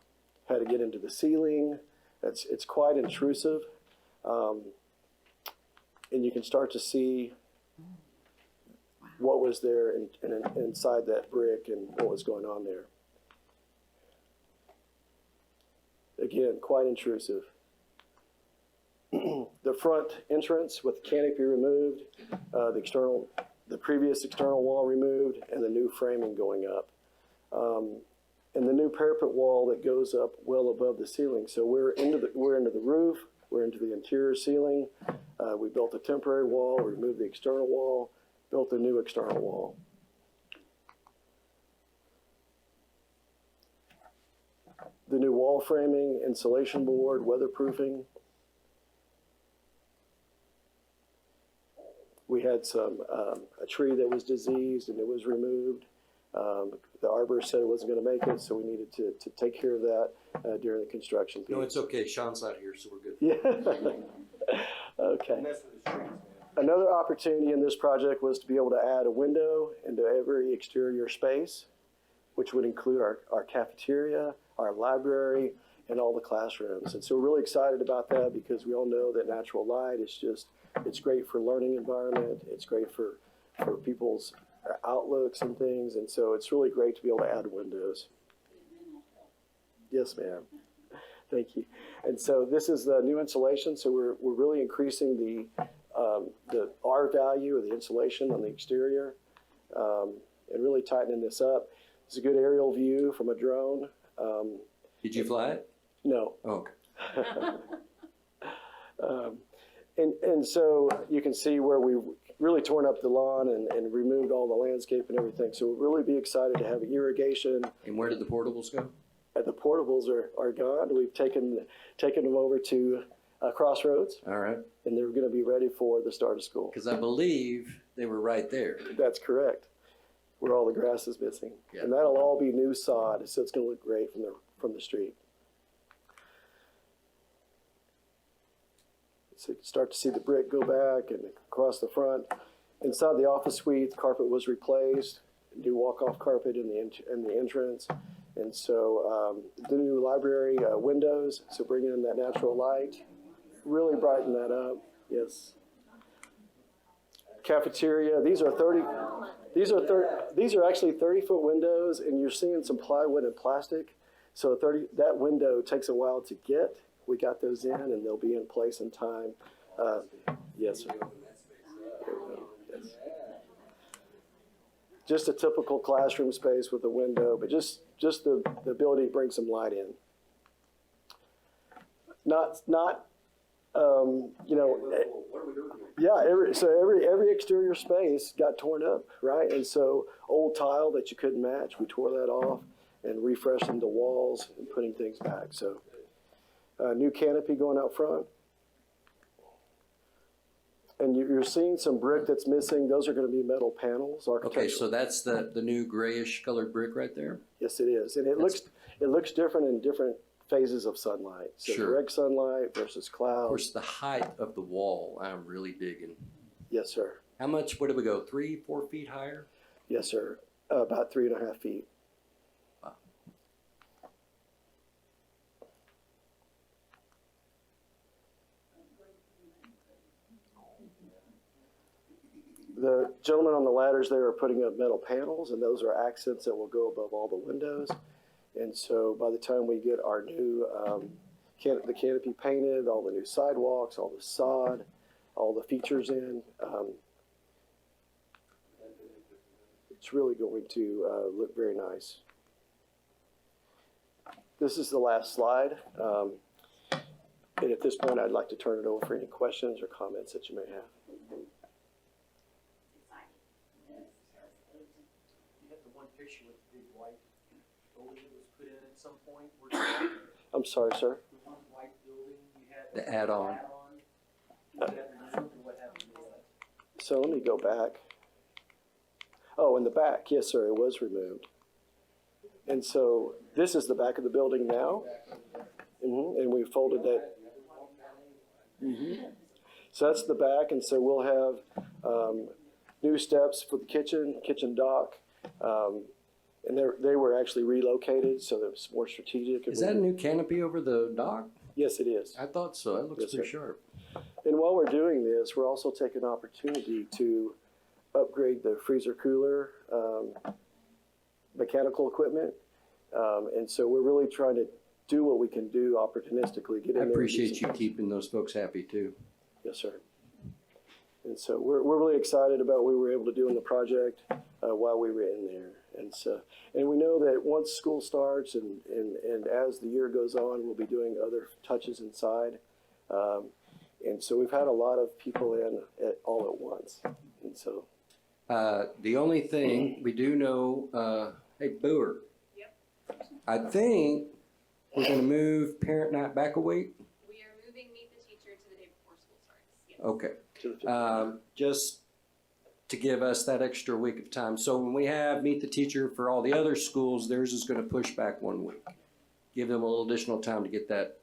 Had to get into the ceiling. It's quite intrusive. And you can start to see what was there inside that brick and what was going on there. Again, quite intrusive. The front entrance with the canopy removed, the previous external wall removed, and the new framing going up. And the new parapet wall that goes up well above the ceiling. So we're into the roof, we're into the interior ceiling. We built a temporary wall, removed the external wall, built a new external wall. The new wall framing, insulation board, weatherproofing. We had a tree that was diseased and it was removed. The arborist said it wasn't going to make it, so we needed to take care of that during the construction piece. No, it's okay. Sean's not here, so we're good. Yeah. Okay. Another opportunity in this project was to be able to add a window into every exterior space, which would include our cafeteria, our library, and all the classrooms. And so we're really excited about that because we all know that natural light is it's great for learning environment. It's great for people's our outlooks and things. And so it's really great to be able to add windows. Yes, ma'am. Thank you. And so this is the new insulation. So we're really increasing the R value of the insulation on the exterior, and really tightening this up. It's a good aerial view from a drone. Did you fly it? No. Oh, okay. And so you can see where we really torn up the lawn and removed all the landscape and everything. So we'll really be excited to have irrigation. And where did the portables go? The portables are gone. We've taken them over to Crossroads. All right. And they're going to be ready for the start of school. Because I believe they were right there. That's correct. Where all the grass is missing. Yeah. And that'll all be new sod, so it's going to look great from the street. So you can start to see the brick go back and across the front. Inside the office suite, the carpet was replaced. New walk-off carpet in the entrance. And so the new library windows, so bringing in that natural light, really brighten that up. Yes. Cafeteria. These are actually 30-foot windows, and you're seeing some plywood and plastic. So that window takes a while to get. We got those in, and they'll be in place in time. Yes, sir. Yes. Just a typical classroom space with a window, but just the ability to bring some light in. Not you know. Yeah, every exterior space got torn up, right? And so old tile that you couldn't match, we tore that off and refreshing the walls and putting things back. So new canopy going out front. And you're seeing some brick that's missing. Those are going to be metal panels, architectural. Okay, so that's the new grayish colored brick right there? Yes, it is. And it looks different in different phases of sunlight. So Sure. direct sunlight versus clouds. Of course, the height of the wall, I'm really digging. Yes, sir. How much, where did we go, 3-4 feet higher? Yes, sir. About 3.5 feet. Wow. The gentlemen on the ladders there are putting up metal panels, and those are accents that will go above all the windows. And so by the time we get our new the canopy painted, all the new sidewalks, all the sod, all the features in, it's really going to look very nice. This is the last slide. And at this point, I'd like to turn it over for any questions or comments that you may have. Picture with the big white building that was put in at some point. I'm sorry, sir. The one white building you had. The add-on. What happened to that? So let me go back. Oh, in the back, yes, sir, it was removed. And so this is the back of the building now. And we folded that. So that's the back, and so we'll have new steps for the kitchen dock. And they were actually relocated, so it was more strategic. Is that a new canopy over the dock? Yes, it is. I thought so. That looks Yes, pretty sir. sharp. And while we're doing this, we're also taking an opportunity to upgrade the freezer cooler mechanical equipment. And so we're really trying to do what we can do opportunistically. Get in I there and do appreciate some you things. keeping those folks happy too. Yes, sir. And so we're really excited about what we were able to do in the project while we were in there. And we know that once school starts and as the year goes on, we'll be doing other touches inside. And so we've had a lot of people in all at once. And so. The only thing we do know, hey, Booer. Yep. I think we're going to move parent night back a week. We are moving Meet the Teacher to the day before school starts. Yes. Okay. Just to give us that extra week of time. So when we have Meet the Teacher for all the other schools, theirs is going to push back 1 week. Give them a little additional time to get that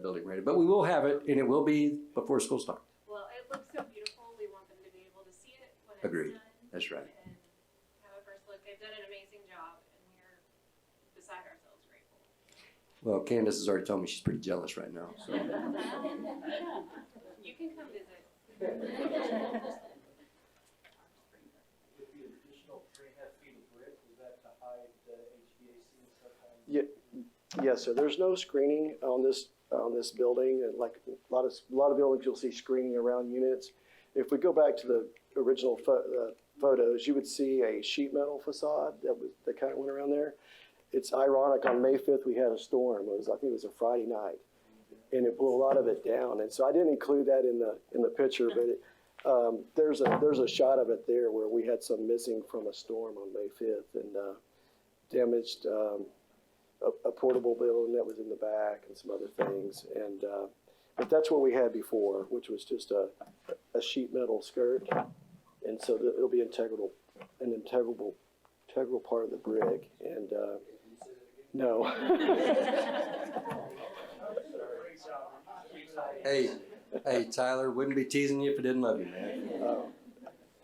building ready. But we will have it, and it will be before school starts. Well, it looks so beautiful. We want them to be able to see it when it's Agreed. done. That's right. And have a first look. They've done an amazing job, and we're beside ourselves grateful. Well, Candace has already told me she's pretty jealous right now. So. You can come visit. With the additional Yes, sir. There's no screening on this building, and like a lot of buildings, you'll see screening around units. If we go back to the original photos, you would see a sheet metal facade that kind of went around there. It's ironic. On May 5th, we had a storm. I think it was a Friday night, and it blew a lot of it down. And so I didn't include that in the picture, but there's a shot of it there where we had some missing from a storm on May 5th and damaged a portable building that was in the back and some other things. And but that's what we had before, which was just a sheet metal skirt. And so it'll be an integral part of the brick. And no. Hey, Tyler, wouldn't be teasing you if I didn't love you, man.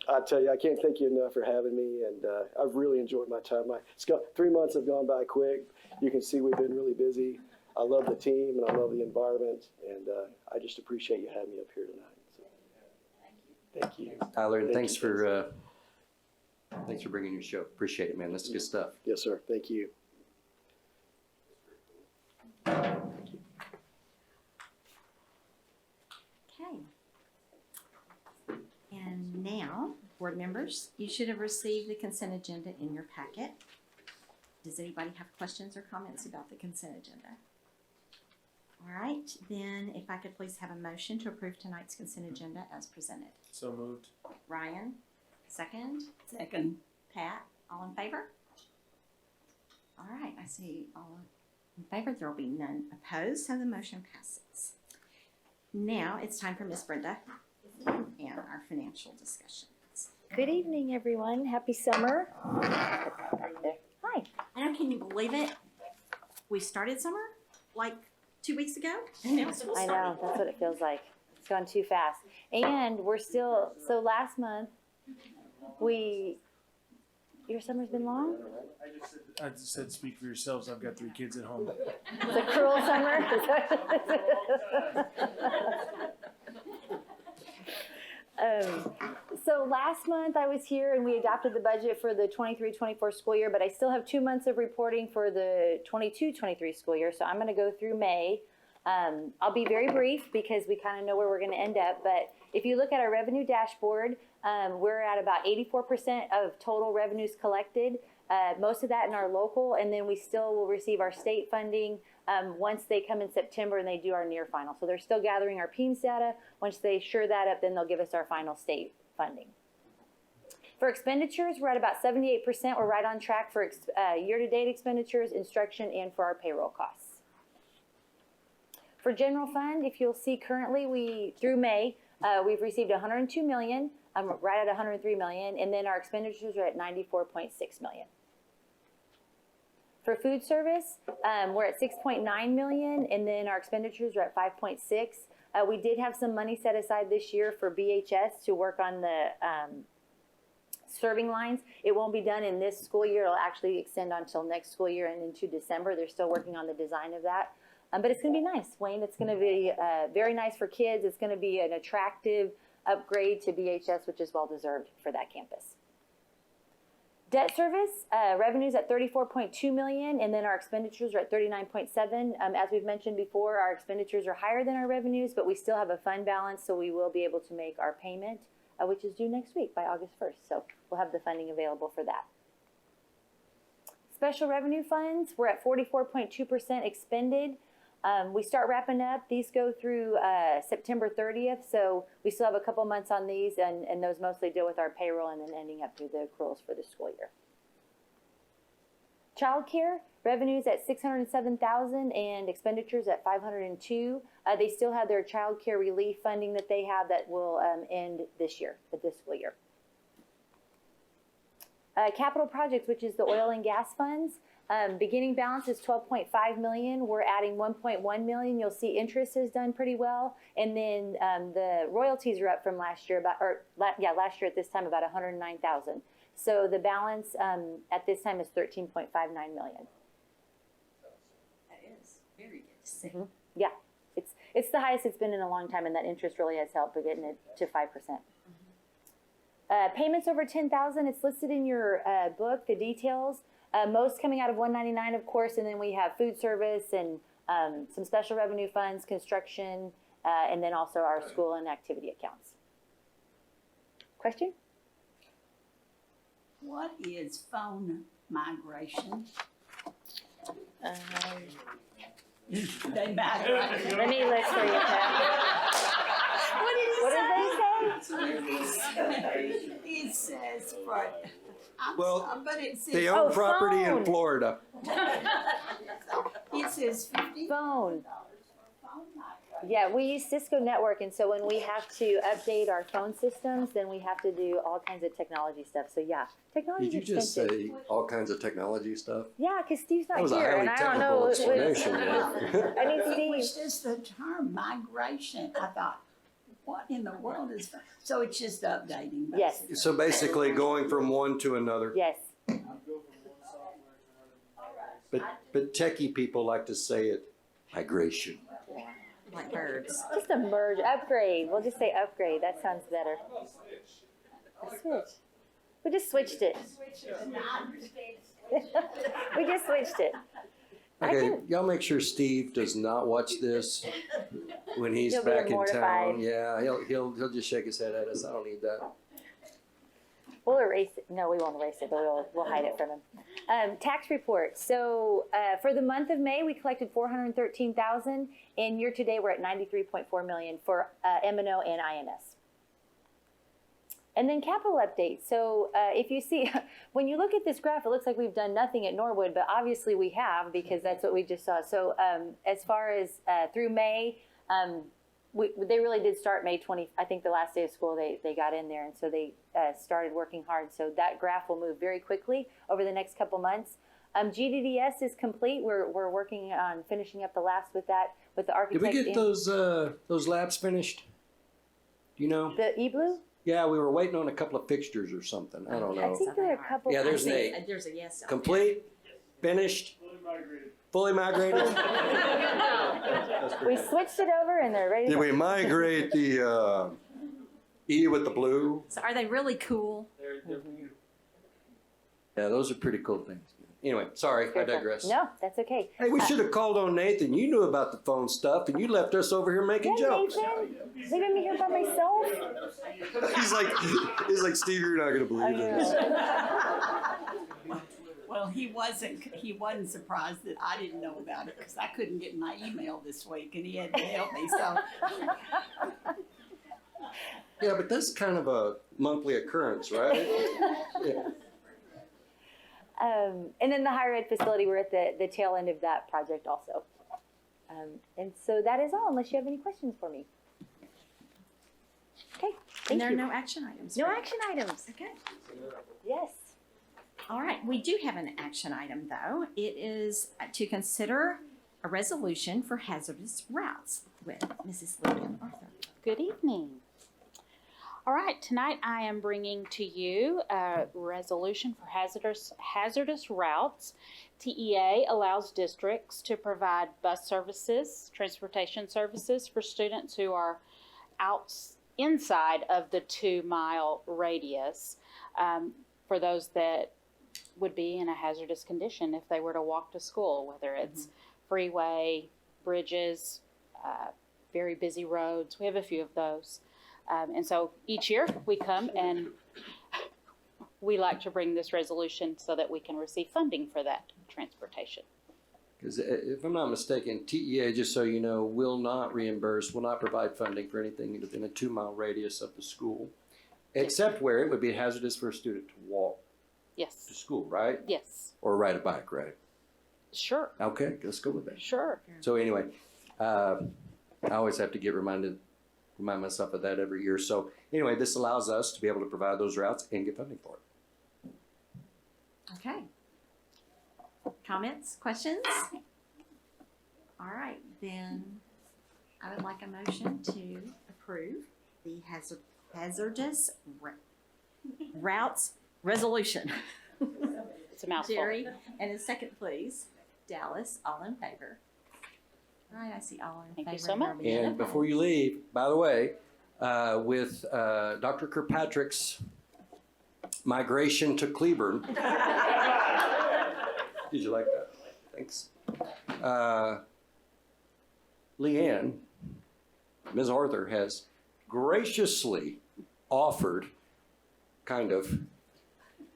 I tell you, I can't thank you enough for having me, and I've really enjoyed my time. 3 months have gone by quick. You can see we've been really busy. I love the team, and I love the environment, and I just appreciate you having me up here tonight. So, thank you. Tyler, and thanks for bringing your show. Appreciate it, man. That's good stuff. Yes, sir. Thank you. Okay. And now, board members, you should have received the consent agenda in your packet. Does anybody have questions or comments about the consent agenda? All right, then if I could please have a motion to approve tonight's consent agenda as presented. So moved. Ryan, second. Second. Pat, all in favor? All right, I see all in favor. There will be none opposed, so the motion passes. Now it's time for Miss Brenda and our financial discussions. Good evening, everyone. Happy summer. Hi. I know, can you believe it? We started summer like 2 weeks ago, and now school I started. know, that's what it feels like. It's gone too fast. And we're still, so last month, your summer's been long? I just said speak for yourselves. I've got 3 kids at home. It's a cruel summer. So last month I was here and we adopted the budget for the 23-24 school year, but I still have 2 months of reporting for the 22-23 school year. So I'm going to go through May. I'll be very brief because we kind of know where we're going to end up. But if you look at our revenue dashboard, we're at about 84% of total revenues collected. Most of that in our local, and then we still will receive our state funding once they come in September and they do our near final. So they're still gathering our PEMS data. Once they sure that up, then they'll give us our final state funding. For expenditures, we're at about 78%. We're right on track for year-to-date expenditures, instruction, and for our payroll costs. For general fund, if you'll see currently, through May, we've received $102 million. Right at $103 million, and then our expenditures are at $94.6 million. For food service, we're at $6.9 million, and then our expenditures are at $5.6. We did have some money set aside this year for BHS to work on the serving lines. It won't be done in this school year. It'll actually extend until next school year and into December. They're still working on the design of that. But it's going to be nice, Wayne. It's going to be very nice for kids. It's going to be an attractive upgrade to BHS, which is well deserved for that campus. Debt service, revenues at $34.2 million, and then our expenditures are at $39.7. As we've mentioned before, our expenditures are higher than our revenues, but we still have a fund balance, so we will be able to make our payment, which is due next week by August 1st. So we'll have the funding available for that. Special revenue funds, we're at 44.2% expended. We start wrapping up. These go through September 30th, so we still have a couple months on these, and those mostly deal with our payroll and then ending up through the accruals for the school year. Childcare, revenues at $607,000 and expenditures at $502,000. They still have their childcare relief funding that they have that will end this year, this school year. Capital projects, which is the oil and gas funds. Beginning balance is $12.5 million. We're adding $1.1 million. You'll see interest has done pretty well. And then the royalties are up from last year, last year at this time about $109,000. So the balance at this time is $13.59 million. That is very good to see. Mm-hmm. Yeah, it's the highest it's been in a long time, and that interest really has helped with getting it to 5%. Payments over $10,000, it's listed in your book, the details. Most coming out of 199, of course, and then we have food service and some special revenue funds, construction, and then also our school and activity accounts. Question? What is phone migration? They migrate. Let me look for you, Pat. What did they say? It says for, Well, but it says. They own property in phone. Florida. It says $50. Phone. Yeah, we use Cisco Network, and so when we have to update our phone systems, then we have to do all kinds of technology stuff. So yeah, technology Did you is just expensive. say all kinds of technology stuff? Yeah, because Steve's not That was a here, highly and I don't technical know. explanation. I need It Steve. was just the term migration. I thought, what in the world is, so it's just updating. Yes. basically. So basically going from one to another. Yes. But techie people like to say it migration. Like birds. Just a merge, upgrade. We'll just say upgrade. That sounds better. A switch. We just switched it. We just switched it. Okay, y'all make sure Steve does not watch this when he's He'll be back in mortified. town. Yeah, he'll just shake his head at us. I don't need that. We'll erase it. No, we won't erase it, but we'll hide it from him. Tax report. So for the month of May, we collected $413,000, and year to date we're at $93.4 million for M&O and INS. And then capital update. So if you see, when you look at this graph, it looks like we've done nothing at Norwood, but obviously we have because that's what we just saw. So as far as through May, they really did start May 20, I think the last day of school they got in there, and so they started working hard. So that graph will move very quickly over the next couple months. GDDS is complete. We're working on finishing up the last with that, with the Did architect. we get those labs finished? Do you know? The eBlue? Yeah, we were waiting on a couple of fixtures or something. I don't I know. think there are a couple. Yeah, there's Nate. There's a yes. Complete, finished, fully migrated. We switched it over and they're ready to Did go. we migrate the E with the blue? So are they really cool? Yeah, those are pretty cool things. Anyway, sorry, I digress. No, that's okay. Hey, we should have called on Nathan. You knew about the phone stuff, and you left us over here making jokes. Nathan, leaving me here by myself. He's like, Steve, you're not going to believe this. Well, he wasn't surprised that I didn't know about it because I couldn't get my email this week and he had to help me, so. Yeah, but that's kind of a monthly occurrence, right? Yeah. And then the higher ed facility, we're at the tail end of that project also. And so that is all, unless you have any questions for me. Okay, thank There are you. no action items. No right? action items. Okay. Yes. All right, we do have an action item though. It is to consider a resolution for hazardous routes with Mrs. Lillian Arthur. Good evening. All right, tonight I am bringing to you a resolution for hazardous routes. TEA allows districts to provide bus services, transportation services for students who are inside of the 2-mile radius, for those that would be in a hazardous condition if they were to walk to school, whether it's freeway, bridges, very busy roads. We have a few of those. And so each year we come and we like to bring this resolution so that we can receive funding for that transportation. Because if I'm not mistaken, TEA, just so you know, will not provide funding for anything within a 2-mile radius of the school, except where it would be hazardous for a student to walk Yes. to school, right? Yes. Or ride a bike, right? Sure. Okay, let's go with that. Sure. So anyway, I always have to remind myself of that every year. So anyway, this allows us to be able to provide those routes and get funding for it. Okay. Comments, questions? All right, then I would like a motion to approve the hazardous routes resolution. It's a mouthful. Jerry, and a second, please. Dallas, all in favor. All right, I see all in favor. Thank you so much. And before you leave, by the way, with Dr. Kirkpatrick's migration to Cleburne, Did you like that? Thanks. Leanne, Ms. Arthur has graciously offered, kind of,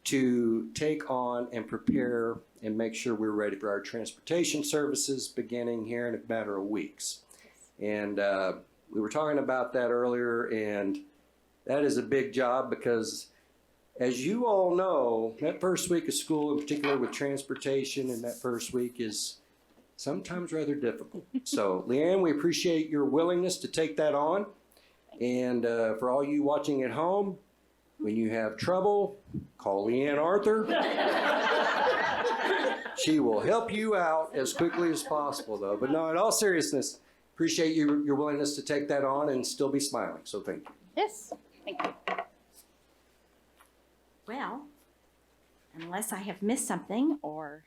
to take on and prepare and make sure we're ready for our transportation services beginning here in a matter of weeks. And we were talking about that earlier, and that is a big job because, as you all know, that first week of school, in particular with transportation, and that first week is sometimes rather difficult. So, Leanne, we appreciate your willingness to take that on. And for all you watching at home, when you have trouble, call Leanne Arthur. She will help you out as quickly as possible, though. But no, in all seriousness, appreciate your willingness to take that on and still be smiling. So thank you. Yes, thank you. Well, unless I have missed something or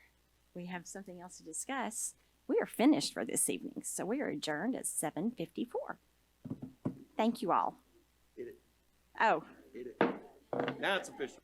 we have something else to discuss, we are finished for this evening. So we are adjourned at 7:54. Thank you all. Oh. Now it's official.